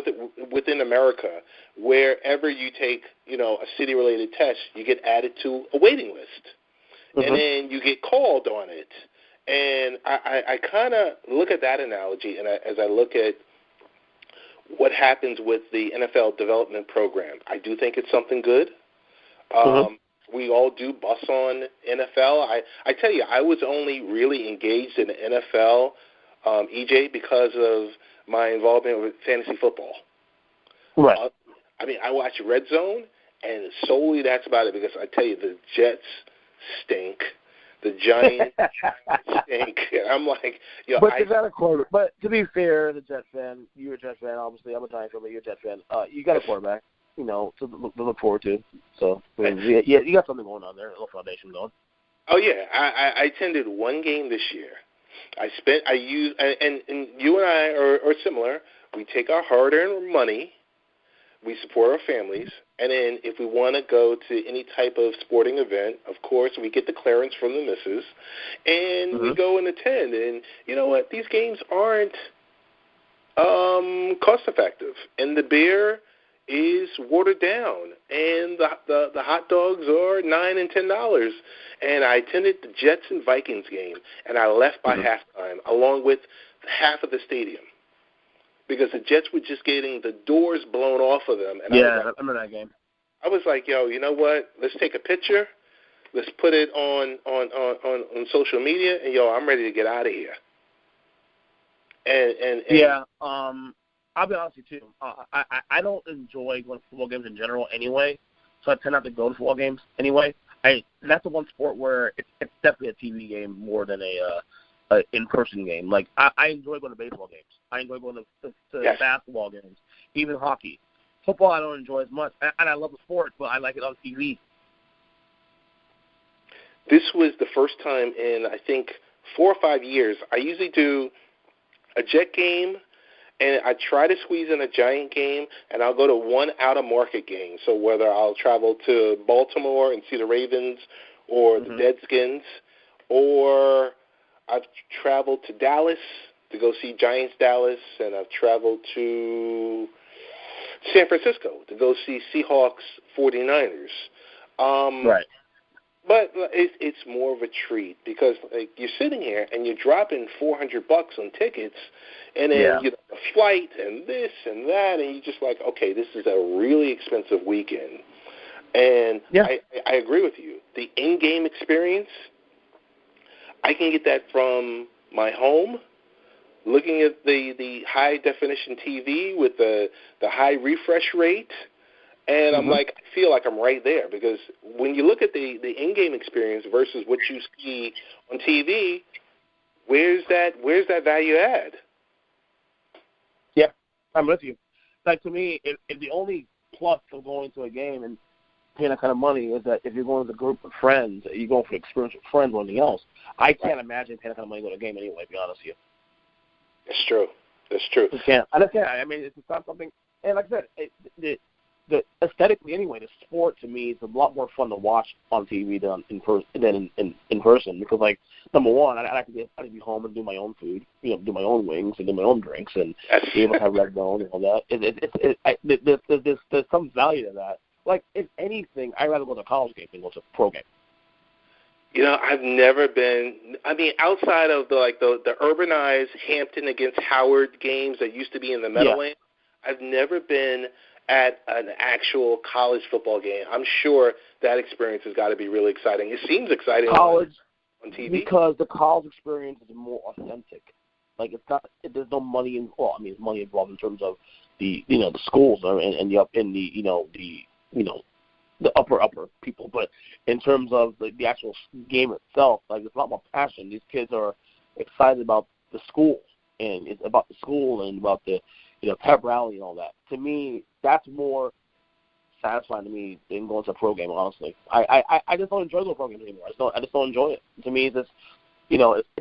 within America, wherever you take, a city-related test, you get added to a waiting list. Mm-hmm. And then you get called on it. And I kind of look at that analogy, and as I look at what happens with the NFL development program, I do think it's something good. We all do bus on NFL. I tell you, I was only really engaged in the NFL, EJ, because of my involvement with fantasy football. Right. I mean, I watch Red Zone, and solely that's about it, because I tell you, the Jets stink. The Giants stink. And I'm like, but you got a quarterback. But to be fair, the Jets fan, you're a Jets fan, obviously. I'm a Giants fan, but you're a Jets fan. You got a quarterback, to look forward to. So, yeah, you got something going on there, a little foundation going. Oh, yeah. I attended one game this year. And you and I are similar. We take our hard-earned money, we support our families, and then if we want to go to any type of sporting event, of course, we get the clearance from the missus, and we go and attend. And you know what? These games aren't cost-effective, and the beer is watered down, and the hot dogs are $9 and $10. And I attended the Jets and Vikings game, and I left by halftime, along with half of the stadium, because the Jets were just getting the doors blown off of them. And I remember that game. I was like, yo, you know what? Let's take a picture. Let's put it on social media, and I'm ready to get out of here. And yeah, I'll be honest with you too. I don't enjoy going to football games in general anyway, so I tend not to go to football games anyway. That's the one sport where it's definitely a TV game more than a in-person game. Like I enjoy going to baseball games. I enjoy going to basketball games, even hockey. Football I don't enjoy as much, and I love the sport, but I like it on TV. This was the first time in, I think, 4 or 5 years. I usually do a Jet game, and I try to squeeze in a Giant game, and I'll go to one out-of-market game. So whether I'll travel to Baltimore and see the Ravens or the Deadskins, or I've traveled to Dallas to go see Giants Dallas, and I've traveled to San Francisco to go see Seahawks 49ers. Right. But it's more of a treat because you're sitting here and you're dropping $400 on tickets, and then you know, a flight and this and that, and you're just like, okay, this is a really expensive weekend. And I agree with you. The in-game experience, I can get that from my home, looking at the high-definition TV with the high refresh rate, and I'm like, I feel like I'm right there, because when you look at the in-game experience versus what you see on TV, where's that value add? Yeah, I'm with you. Like, to me, if the only plus of going to a game and paying that kind of money is that if you're going with a group of friends, you're going for experience with friends or anything else, I can't imagine paying that kind of money to go to a game anyway, to be honest with you. That's true. That's true. You can't. I just can't. I mean, it's not something, and like I said, the aesthetically anyway, the sport to me is a lot more fun to watch on TV than in person, because, like, number one, I'd like to be home and do my own food, do my own wings and do my own drinks and be able to have Red Zone and all that. There's some value to that. Like, if anything, I'd rather go to a college game than go to a pro game. I've never been. I mean, outside of the urbanized Hampton against Howard games that used to be in the Meadowlands, I've never been at an actual college football game. I'm sure that experience has got to be really exciting. It seems exciting on TV because the college experience is more authentic. Like, it's not. There's no money involved. Well, I mean, there's money involved in terms of the the schools and the upper people, but in terms of the actual game itself, like, there's a lot more passion. These kids are excited about the school, and it's about the school and about the pep rally and all that. To me, that's more satisfying to me than going to a pro game, honestly. I just don't enjoy the pro games anymore. I just don't enjoy it. To me, it's just,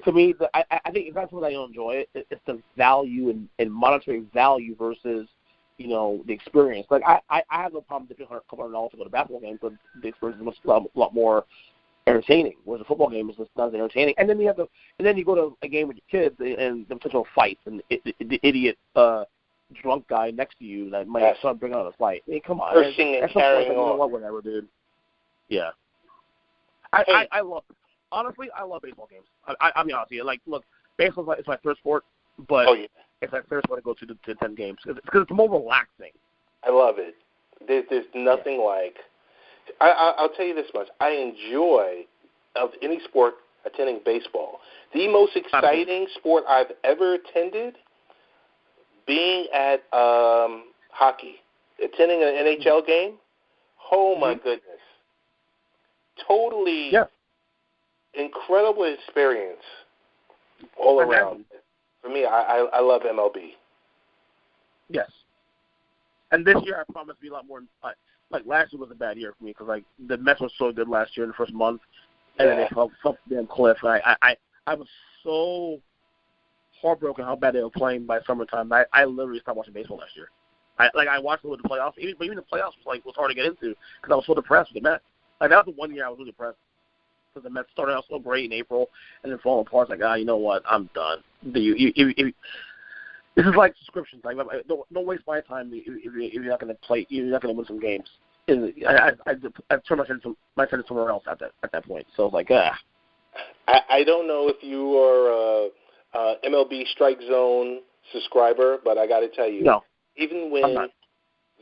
to me, I think it's not something I don't enjoy it. It's the value and monetary value versus the experience. Like, I have no problem dipping $200 to go to a basketball game, but the experience is a lot more entertaining, whereas a football game is just not as entertaining. And then you go to a game with your kids and the potential fights and the idiot drunk guy next to you that might start bringing on a fight. I mean, come on. Cursing and carrying on. Whatever, dude. Yeah. I love honestly, I love baseball games. I mean, honestly, like, look, baseball is my third sport, but it's my third sport to go to 10 games because it's more relaxing. I love it. There's nothing like. I'll tell you this much: I enjoy of any sport attending baseball. The most exciting sport I've ever attended, being at hockey, attending an NHL game. Oh my goodness! Totally incredible experience all around. For me, I love MLB. Yes. And this year, I promise to be a lot more. Like last year was a bad year for me because like the Mets were so good last year in the first month, and then they fell off the damn cliff. I was so heartbroken how bad they were playing by summertime. I literally stopped watching baseball last year. I watched it with the playoffs, but even the playoffs was hard to get into because I was so depressed with the Mets. Like that was the one year I was really depressed because the Mets started out so great in April and then falling apart. It's like, you know what? I'm done. This is like subscriptions. Like, don't waste my time if you're not going to play. You're not going to win some games. I turn my attention somewhere else at that point. So it's like, I don't know if you are a MLB Strike Zone subscriber, but I got to tell you, no, even when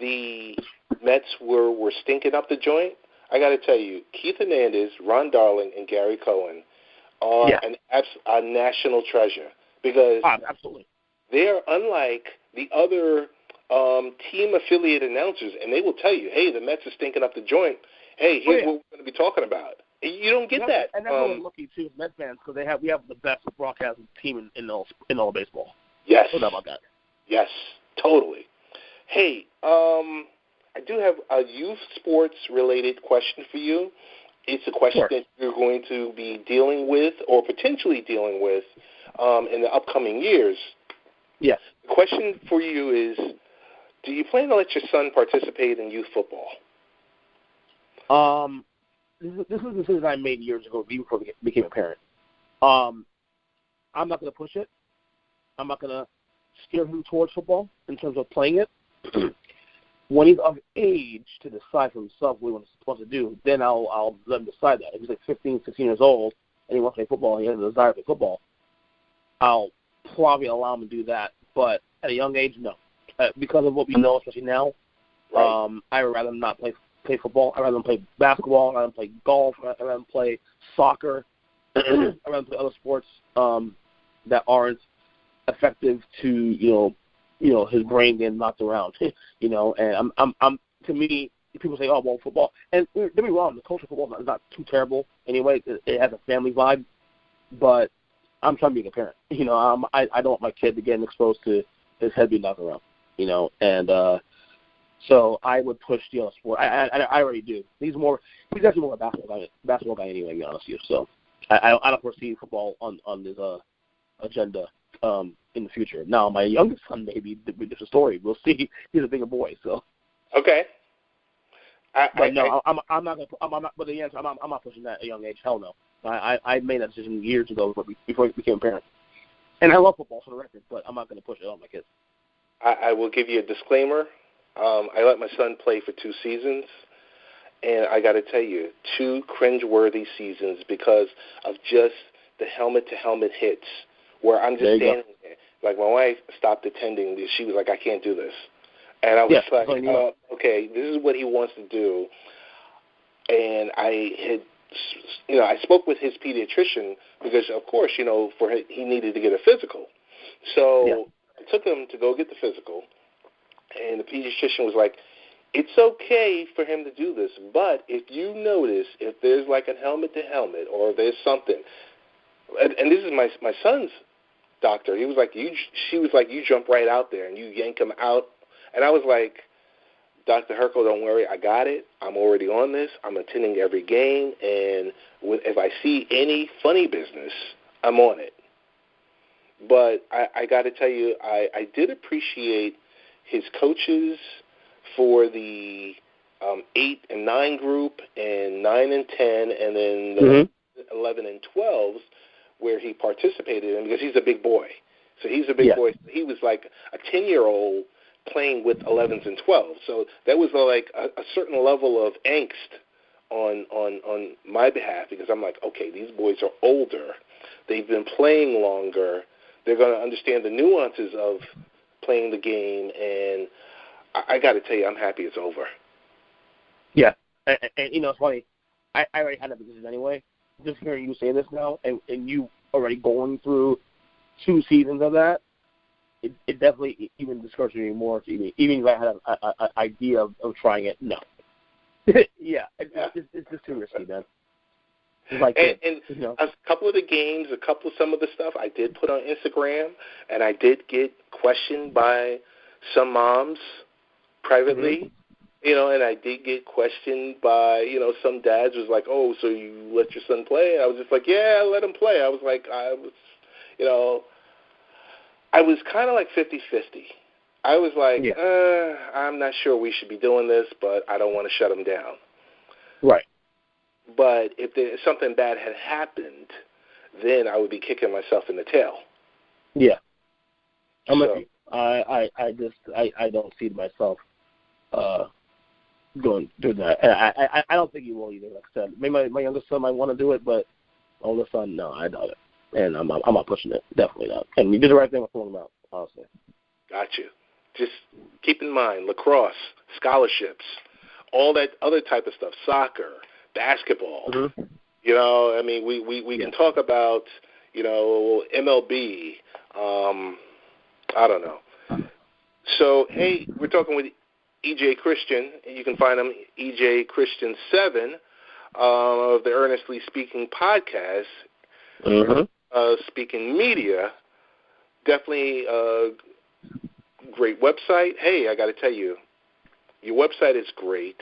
the Mets were stinking up the joint, I got to tell you, Keith Hernandez, Ron Darling, and Gary Cohen are a national treasure because absolutely. They are unlike the other team-affiliated announcers, and they will tell you, hey, the Mets are stinking up the joint. Hey, here's what we're going to be talking about. You don't get that. And that's what we're lucky, too, as Mets fans, because we have the best broadcasting team in all of baseball. Yes. No doubt about that. Yes, totally. Hey, I do have a youth sports-related question for you. It's a question that you're going to be dealing with or potentially dealing with in the upcoming years. Yes. The question for you is, do you plan to let your son participate in youth football? This was a decision I made years ago before I became a parent. I'm not going to push it. I'm not going to steer him towards football in terms of playing it. When he's of age to decide for himself what he wants to do, then I'll let him decide that. If he's like 15, 16 years old and he wants to play football and he has a desire to play football, I'll probably allow him to do that, but at a young age, no. Because of what we know, especially now, I would rather not play football. I'd rather play basketball. I'd rather play golf. I'd rather play soccer. I'd rather play other sports that aren't effective to his brain getting knocked around. And I'm to me, people say, oh well, football. And don't get me wrong, the culture of football is not too terrible anyway. It has a family vibe, but I'm trying to be a parent. I don't want my kid to get exposed to his head being knocked around. And so I would push the other sport. I already do. He's actually more of a basketball guy anyway, to be honest with you. So I don't foresee football on his agenda in the future. Now my youngest son maybe different story. We'll see. He's a bigger boy, so. Okay. I'm not. But the answer, I'm not pushing that at a young age. Hell no. I made that decision years ago before I became a parent. And I love football for the record, but I'm not going to push it on my kids. I will give you a disclaimer. I let my son play for 2 seasons, and I got to tell you, 2 cringeworthy seasons because of just the helmet-to-helmet hits where I'm just standing there. Like, my wife stopped attending. She was like, I can't do this. And I was okay, this is what he wants to do. And I spoke with his pediatrician because, of course, he needed to get a physical. So I took him to go get the physical, and the pediatrician was like, it's okay for him to do this, but if you notice if there's like a helmet-to-helmet or there's something, and this is my son's doctor, she was like, you jump right out there and you yank him out. And I was like, Dr. Herkel, don't worry, I got it. I'm already on this. I'm attending every game, and if I see any funny business, I'm on it. But I got to tell you, I did appreciate his coaches for the 8 and 9 group and 9 and 10, and then the 11 and 12s where he participated in because he's a big boy. So he's a big boy. He was like a 10-year-old playing with 11s and 12s. So that was like a certain level of angst on my behalf, because I'm like, okay, these boys are older, they've been playing longer, they're going to understand the nuances of playing the game, and I got to tell you, I'm happy it's over. Yeah, and it's funny. I already had that decision anyway. Just hearing you say this now, and you already going through 2 seasons of that, it definitely even discourages me more. Even if I had an idea of trying it, no. Yeah, it's just too risky, man. It's like, and a couple of the games, some of the stuff I did put on Instagram, and I did get questioned by some moms privately. Mm-hmm. And I did get questioned by, some dads was like, oh, so you let your son play? And I was just like, yeah, let him play. I was like, I was kind of like 50-50. I was like, I'm not sure we should be doing this, but I don't want to shut him down. Right. But if something bad had happened, then I would be kicking myself in the tail. Yeah. I'm with you. I don't see myself going through that. And I don't think you will either. Like I said, maybe my youngest son might want to do it, but my older son, no, I doubt it. And I'm not pushing it. Definitely not. And you did the right thing with pulling him out, honestly. Got you. Just keep in mind, lacrosse, scholarships, all that other type of stuff, soccer, basketball. Mm-hmm. I mean, we can talk about, MLB. I don't know. So, hey, we're talking with EJ Christian. You can find him, EJ Christian 7, of the Earnestly Speaking podcast. Mm-hmm. Speaking Media. Definitely a great website. Hey, I got to tell you, your website is great.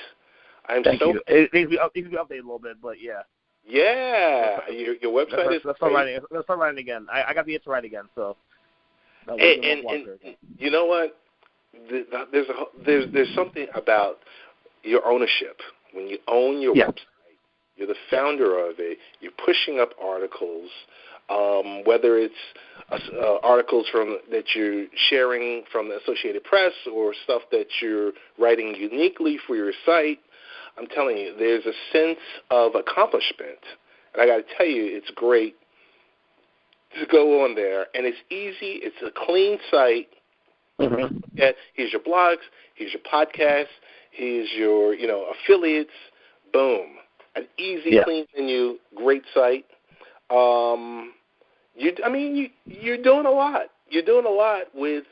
Thank you. It needs to be updated a little bit, but yeah. Yeah, your website is let's start writing. Let's start writing again. I got the itch to write again, so. And you know what? There's something about your ownership. When you own your website, you're the founder of it. You're pushing up articles, whether it's articles that you're sharing from the Associated Press or stuff that you're writing uniquely for your site. I'm telling you, there's a sense of accomplishment. And I got to tell you, it's great to go on there. And it's easy. It's a clean site. Mm-hmm. Yeah, here's your blogs. Here's your podcasts. Here's your, affiliates. Boom. An easy, clean menu. Great site. You're doing a lot. You're doing a lot with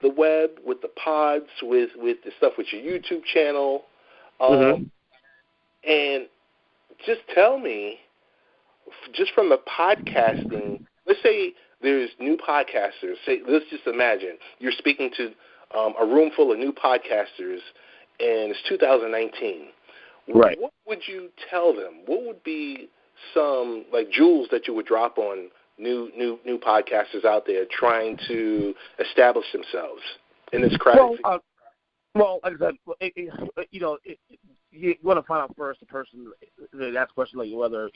the web, with the pods, with the stuff with your YouTube channel. And just tell me, just from the podcasting, let's say there's new podcasters. Let's just imagine you're speaking to a room full of new podcasters, and it's 2019. Right. What would you tell them? What would be some jewels that you would drop on new podcasters out there trying to establish themselves in this crowded field? Well, like I said, you want to find out first the person that asks questions like whether,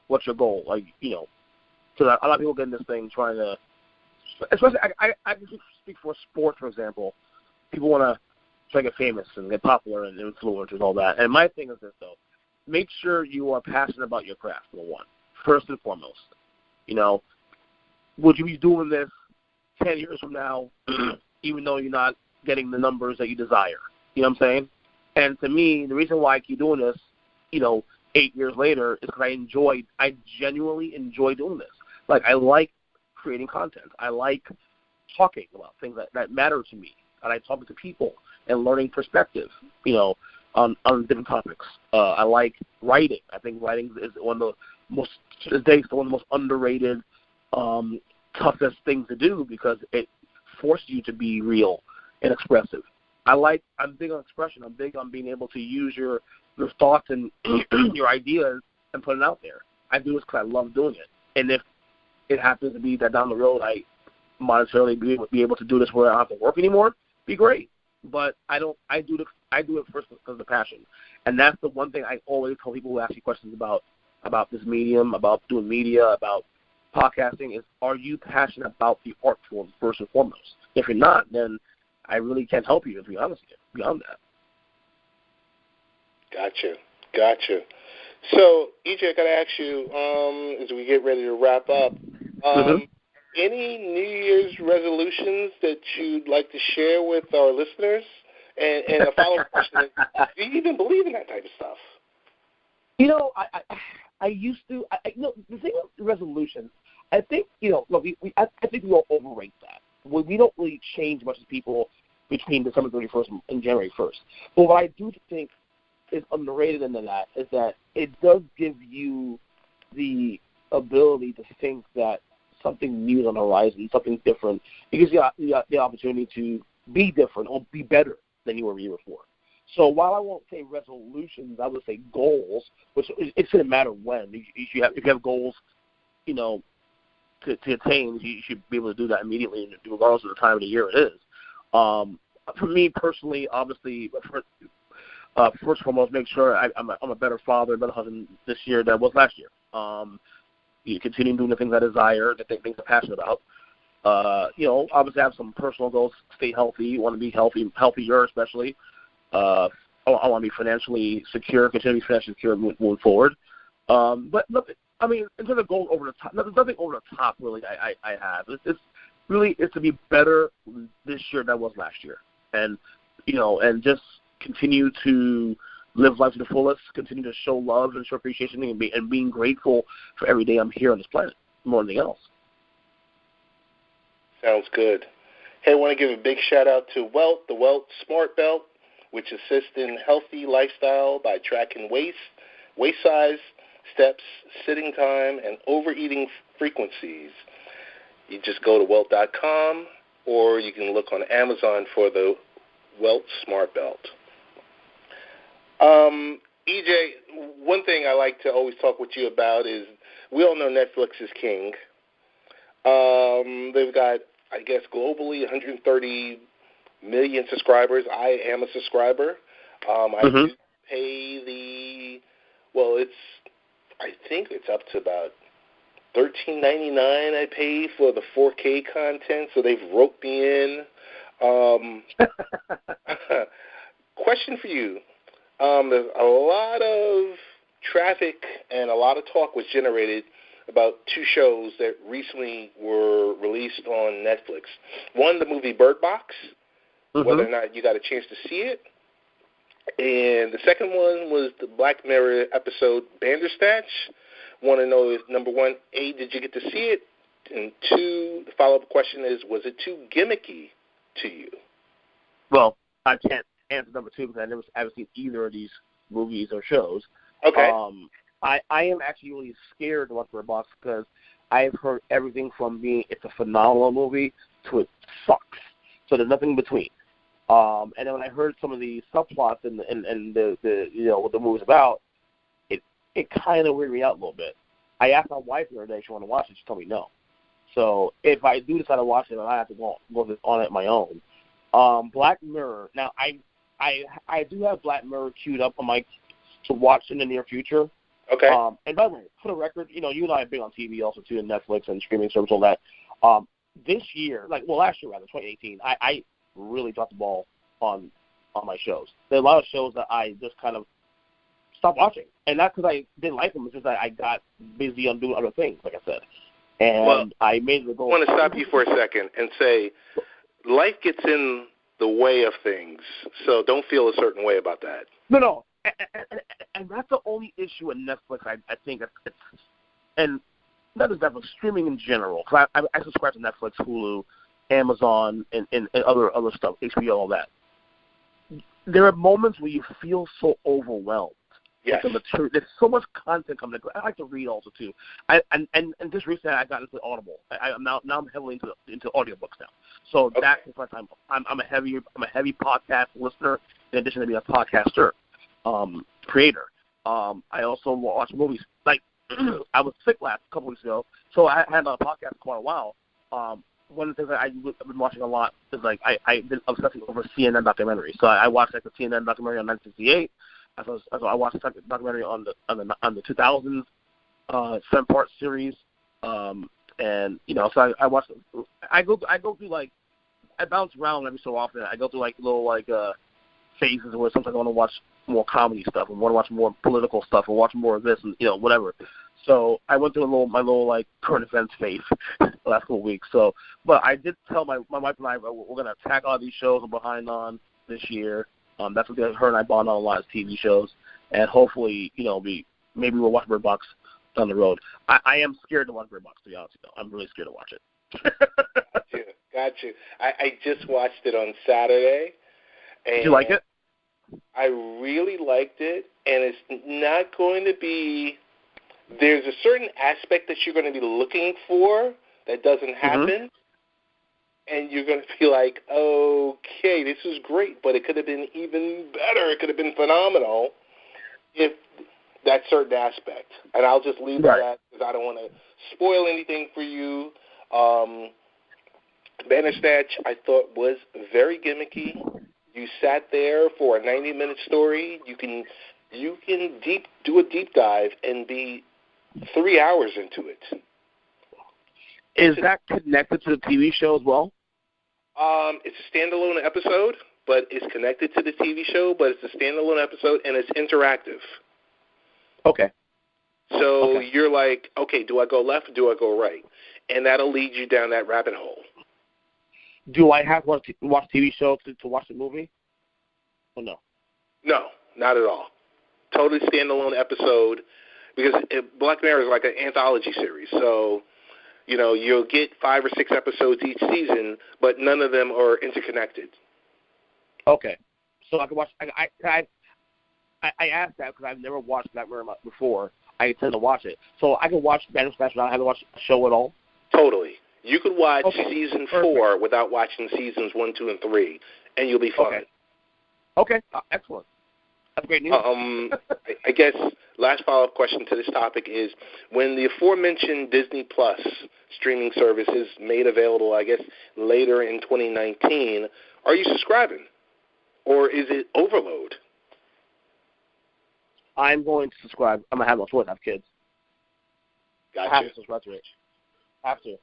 what's your goal? Because a lot of people get in this thing trying to, especially, I can speak for sports, for example. People want to try to get famous and get popular and influencers and all that. And my thing is this, though. Make sure you are passionate about your craft, number one, first and foremost. Would you be doing this 10 years from now, even though you're not getting the numbers that you desire? You know what I'm saying? And to me, the reason why I keep doing this, 8 years later, is because I genuinely enjoy doing this. I like creating content. I like talking about things that matter to me. I like talking to people and learning perspective, on different topics. I like writing. I think writing is one of the most, to this day, one of the most underrated, toughest things to do because it forces you to be real and expressive. I'm big on expression. I'm big on being able to use your thoughts and your ideas and put it out there. I do this because I love doing it. And if it happens to be that down the road I monetarily be able to do this where I don't have to work anymore, be great. But I do it first because of the passion. And that's the one thing I always tell people who ask me questions about this medium, about doing media, about podcasting is, are you passionate about the art form first and foremost? If you're not, then I really can't help you, to be honest with you, beyond that. Gotcha. Gotcha. So, EJ, I got to ask you, as we get ready to wrap up, any New Year's resolutions that you'd like to share with our listeners? And a follow-up question is, do you even believe in that type of stuff? You know, I used to. The thing with resolutions, I think, look, I think we all overrate that. We don't really change much as people between December 31st and January 1st. But what I do think is underrated in that is that it does give you the ability to think that something new is on the horizon, something different. It gives you the opportunity to be different or be better than you were a year before. So while I won't say resolutions, I would say goals, which it shouldn't matter when. If you have goals, to attain, you should be able to do that immediately, regardless of the time of the year it is. For me personally, obviously, first and foremost, make sure I'm a better father, a better husband this year than I was last year. You continue doing the things I desire, the things I'm passionate about. Obviously I have some personal goals. Stay healthy. Want to be healthier especially. I want to be financially secure, continue to be financially secure moving forward. But look, I mean, in terms of goals over the top, there's nothing over the top really I have. It's to be better this year than I was last year. And, and just continue to live life to the fullest, continue to show love and show appreciation and being grateful for every day I'm here on this planet, more than anything else. Sounds good. Hey, I want to give a big shout-out to Welt, the Welt Smart Belt, which assists in healthy lifestyle by tracking waist size, steps, sitting time, and overeating frequencies. You just go to Welt.com, or you can look on Amazon for the Welt Smart Belt. EJ, one thing I like to always talk with you about is we all know Netflix is king. They've got, I guess, globally 130 million subscribers. I am a subscriber. I do pay I think it's up to about $13.99 I pay for the 4K content, so they've roped me in. Question for you. There's a lot of traffic and a lot of talk was generated about two shows that recently were released on Netflix. One, the movie Bird Box, whether or not you got a chance to see it. And the second one was the Black Mirror episode Bandersnatch. Want to know, number one, A, did you get to see it? And two, the follow-up question is, was it too gimmicky to you? Well, I can't answer number two because I haven't seen either of these movies or shows. Okay. I am actually really scared to watch Bird Box because I've heard everything from it's a phenomenal movie to it sucks. So there's nothing in between. And then when I heard some of the subplots and the what the movie's about, it kind of weirded me out a little bit. I asked my wife the other day if she wanted to watch it. She told me no. So if I do decide to watch it, I have to go on it my own. Black Mirror. Now I do have Black Mirror queued up on to watch in the near future. Okay. And by the way, for the record, you and I have been on TV also too, and Netflix and streaming service, all that. This year, last year rather, 2018, I really dropped the ball on my shows. There are a lot of shows that I just kind of stopped watching, and not because I didn't like them. It's just that I got busy on doing other things, like I said. And I made the goal. I want to stop you for a second and say, life gets in the way of things, so don't feel a certain way about that. No. And that's the only issue with Netflix, I think. And not just Netflix, streaming in general. Because I subscribe to Netflix, Hulu, Amazon, and other stuff, HBO, all that. There are moments where you feel so overwhelmed. Yes. There's so much content coming. I like to read also too. And just recently I got into Audible. Now I'm heavily into audiobooks now. So that's my time. I'm a heavy podcast listener in addition to being a podcaster, creator. I also watch movies. Like I was sick a couple weeks ago, so I had a podcast for quite a while. One of the things that I've been watching a lot is I've been obsessing over CNN documentaries. So I watched the CNN documentary on 1968. I watched a documentary on the 2000s 7-part series, and so I watched. I go through I bounce around every so often. I go through little phases where sometimes I want to watch more comedy stuff, or want to watch more political stuff, or watch more of this, and whatever. So I went through my little like current events phase the last couple of weeks. So, but I did tell my wife and I we're gonna tack all these shows we're behind on this year. That's what her and I bond on a lot of TV shows, and hopefully maybe we'll watch Bird Box down the road. I am scared to watch Bird Box, to be honest with you. I'm really scared to watch it. Got you. I just watched it on Saturday. And did you like it? I really liked it, and it's not going to be – there's a certain aspect that you're going to be looking for that doesn't happen, and you're going to be like, okay, this is great, but it could have been even better. It could have been phenomenal if that certain aspect. And I'll just leave it at that because I don't want to spoil anything for you. Bandersnatch, I thought, was very gimmicky. You sat there for a 90-minute story. You can do a deep dive and be 3 hours into it. Is that connected to the TV show as well? It's a standalone episode, but it's connected to the TV show, but it's a standalone episode, and it's interactive. Okay. So you're like, okay, do I go left or do I go right? And that'll lead you down that rabbit hole. Do I have to watch TV show to watch the movie? Or no? No, not at all. Totally standalone episode, because Black Mirror is like an anthology series. So, you'll get 5 or 6 episodes each season, but none of them are interconnected. Okay. So I can watch. I asked that because I've never watched Black Mirror before. I intend to watch it. So I can watch Bandersnatch without having to watch the show at all? Totally. You could watch season 4 without watching seasons 1, 2, and 3, and you'll be fine. Okay. Excellent. That's great news. I guess last follow-up question to this topic is, when the aforementioned Disney Plus streaming service is made available, I guess, later in 2019, are you subscribing? Or is it overload? I'm going to subscribe. I'm going to have no choice. I have kids. Gotcha. I have to subscribe to it. I have to.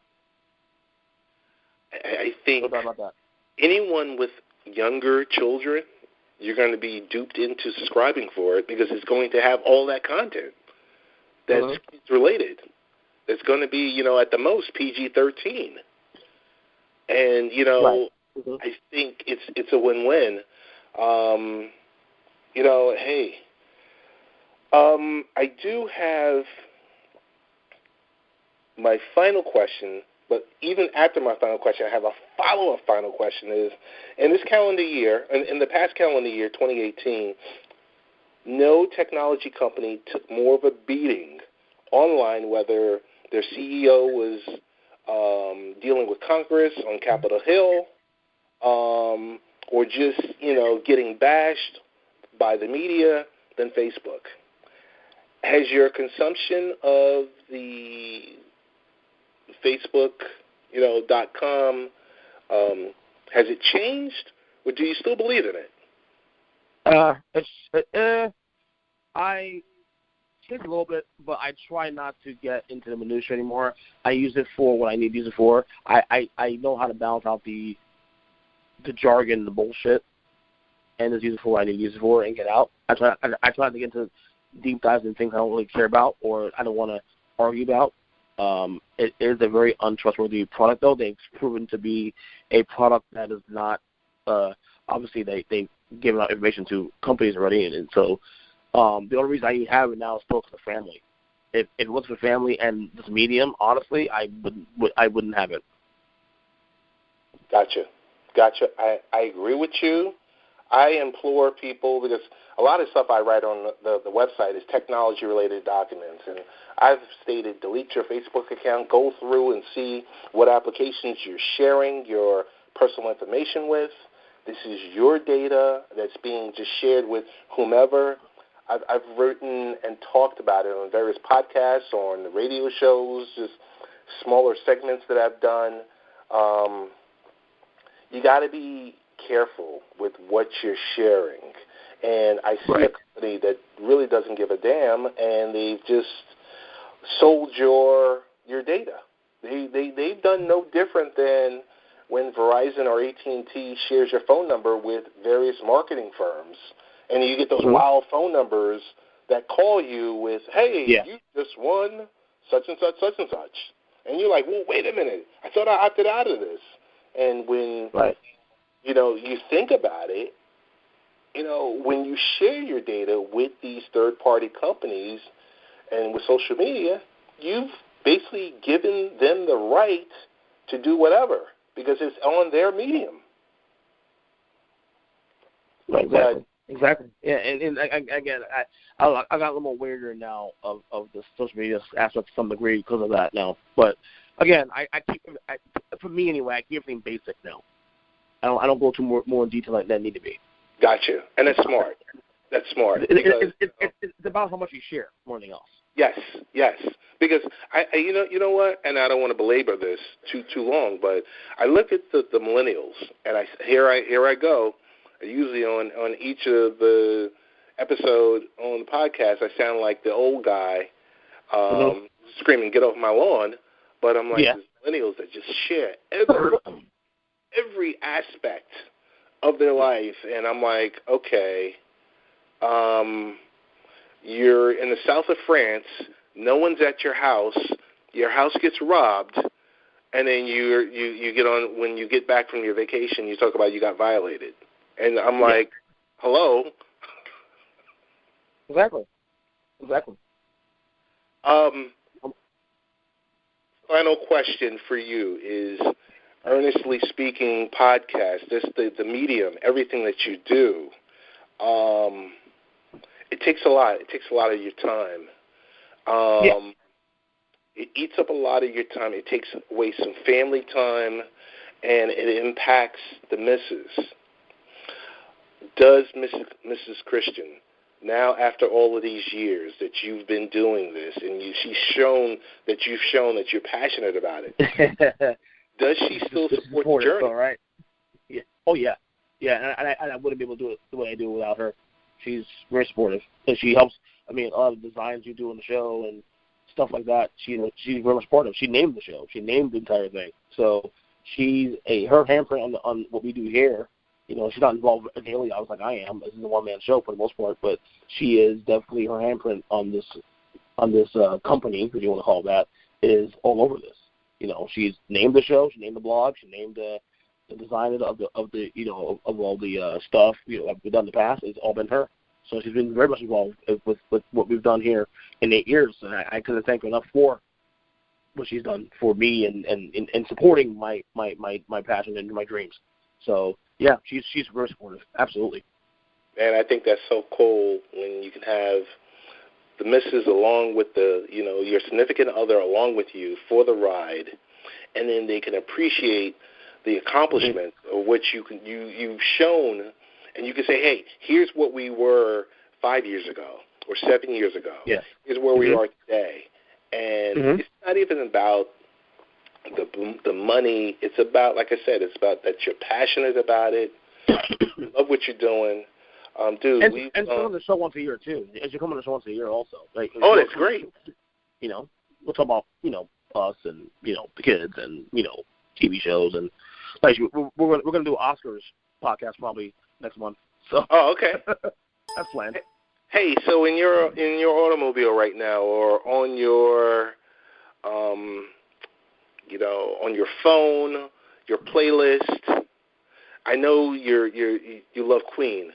I think about that. Anyone with younger children, you're going to be duped into subscribing for it, because it's going to have all that content that's related. It's going to be, at the most PG-13. And, I think it's a win-win. Hey, I do have my final question. But even after my final question, I have a follow-up final question is, in this calendar year, in the past calendar year, 2018, no technology company took more of a beating online, whether their CEO was dealing with Congress on Capitol Hill, or just, getting bashed by the media, than Facebook. Has your consumption of the Facebook, .com, has it changed, or do you still believe in it? I change a little bit, but I try not to get into the minutia anymore. I use it for what I need to use it for. I know how to balance out the jargon, the bullshit, and just use it for what I need to use it for and get out. I try not to get into deep dives and things I don't really care about or I don't want to argue about. It is a very untrustworthy product, though. They've proven to be a product that is not obviously they've given out information to companies already, and so the only reason I have it now is still for the family. If it was for family and this medium, honestly, I wouldn't have it. Gotcha. I agree with you. I implore people, because a lot of stuff I write on the website is technology-related documents, and I've stated delete your Facebook account, go through and see what applications you're sharing your personal information with. This is your data that's being just shared with whomever. I've written and talked about it on various podcasts, on the radio shows, just smaller segments that I've done. You got to be careful with what you're sharing. And I see a company that really doesn't give a damn, and they've just sold your data. They've done no different than when Verizon or AT&T shares your phone number with various marketing firms. And you get those wild phone numbers that call you with, hey, you just won such and such, such and such. And you're like, well, wait a minute. I thought I opted out of this. And when, you think about it, when you share your data with these third-party companies and with social media, you've basically given them the right to do whatever because it's on their medium. Right, exactly. Yeah, and again, I got a little more weirder now of the social media aspect to some degree because of that now. But again, I keep for me anyway, I keep everything basic now. I don't go too more in detail like that need to be. Gotcha, and that's smart. That's smart. It's about how much you share more than anything else. Yes. Because you know what, and I don't want to belabor this too long, but I look at the millennials, and here I go. Usually on each of the episode on the podcast, I sound like the old guy screaming, "Get off my lawn!" But I'm like these millennials that just share every aspect of their life, and I'm like, okay, you're in the south of France, no one's at your house gets robbed, and then you get on when you get back from your vacation, you talk about you got violated. And I'm like, hello? Exactly. Final question for you is, Earnestly Speaking podcast, this the medium, everything that you do, it takes a lot. It takes a lot of your time. It eats up a lot of your time. It takes away some family time, and it impacts the missus. Does Mrs. Christian, now after all of these years that you've been doing this, and you've shown that you're passionate about it, does she still support the journey? All right. Yeah. Oh yeah. Yeah. And I wouldn't be able to do it the way I do without her. She's very supportive, and she helps. I mean, a lot of the designs you do on the show and stuff like that. She's very much supportive. She named the show. She named the entire thing. So she's her handprint on what we do here. She's not involved daily, I was like I am. This is a one-man show for the most part, but she is definitely, her handprint on this company, if you want to call it that, is all over this. She's named the show, she named the blog, she named the design of all the stuff we've done in the past. It's all been her. So she's been very much involved with what we've done here in 8 years, and I couldn't thank her enough for what she's done for me and supporting my passion and my dreams. So yeah, she's very supportive, absolutely. Man, I think that's so cool when you can have the missus along with your significant other along with you for the ride, and then they can appreciate the accomplishments of what you've shown, and you can say, hey, here's what we were 5 years ago or 7 years ago. Yeah. Here's where we are today. And it's not even about the money. It's about, like I said, it's about that you're passionate about it, you love what you're doing. Dude, and come on the show once a year too. As you come on the show once a year, also. Like, that's great. We'll talk about us and the kids and TV shows, and like we're gonna do Oscars podcast probably next month. So okay, that's planned. Hey, so in your automobile right now, or on your on your phone, your playlist. I know you love Queen.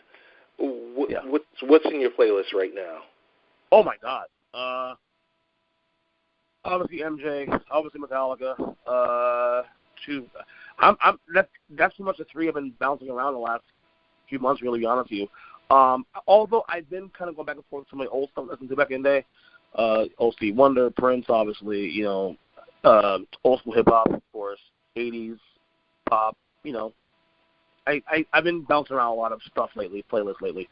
What's in your playlist right now? Oh my God! Obviously MJ, obviously Metallica. That's pretty much the three I've been bouncing around the last few months. Really, to be honest with you. Although I've been kind of going back and forth to some of my old stuff I listened to back in the day. Old Steve Wonder, Prince, obviously. Old school hip hop, of course. 80s pop. I've been bouncing around a lot of stuff lately, playlists lately.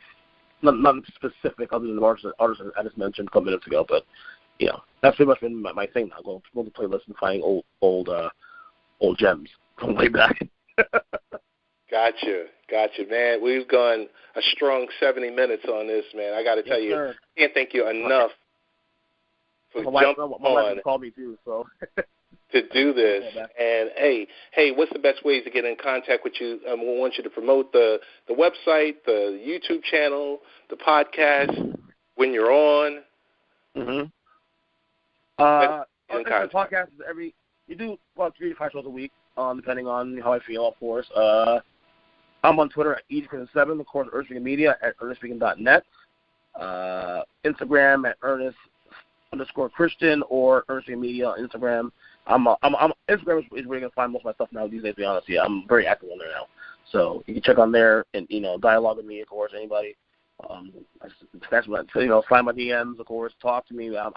Nothing specific other than the artists I just mentioned a couple minutes ago, but that's pretty much been my thing now. Going to the playlist and finding old gems from way back. Gotcha, man. We've gone a strong 70 minutes on this, man. I got to tell you, sir. Can't thank you enough for jumping on. My wife called me too, so. to do this. And hey, what's the best ways to get in contact with you? We want you to promote the website, the YouTube channel, the podcast, when you're on. The podcast is you do about 3 to 5 shows a week, depending on how I feel, of course. I'm on Twitter at EasyChris7, of course, Earnestly Media at earnestspeaking.net. Instagram at Ernest_Christian or Earnestly Media on Instagram. Instagram is where you're gonna find most of my stuff now these days. To be honest, yeah, I'm very active on there now, so you can check on there and dialogue with me, of course. Anybody, slide my DMs, of course. Talk to me. I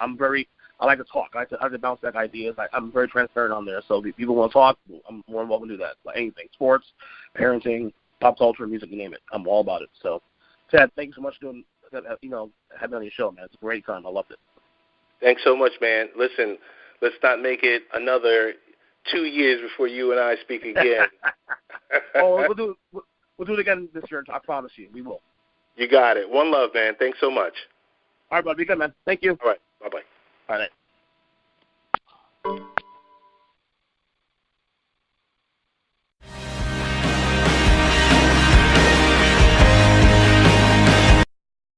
like to talk. I like to bounce back ideas. I'm very transparent on there. So if people want to talk, I'm more than welcome to do that. Like anything, sports, parenting, pop culture, music, you name it. I'm all about it. So, Ted, thank you so much for having me on your show, man. It's a great time. I loved it. Thanks so much, man. Listen, let's not make it another 2 years before you and I speak again. We'll do it again this year. I promise you, we will. You got it. One love, man. Thanks so much. All right, bud. Be good, man. Thank you. All right. Bye-bye. All right.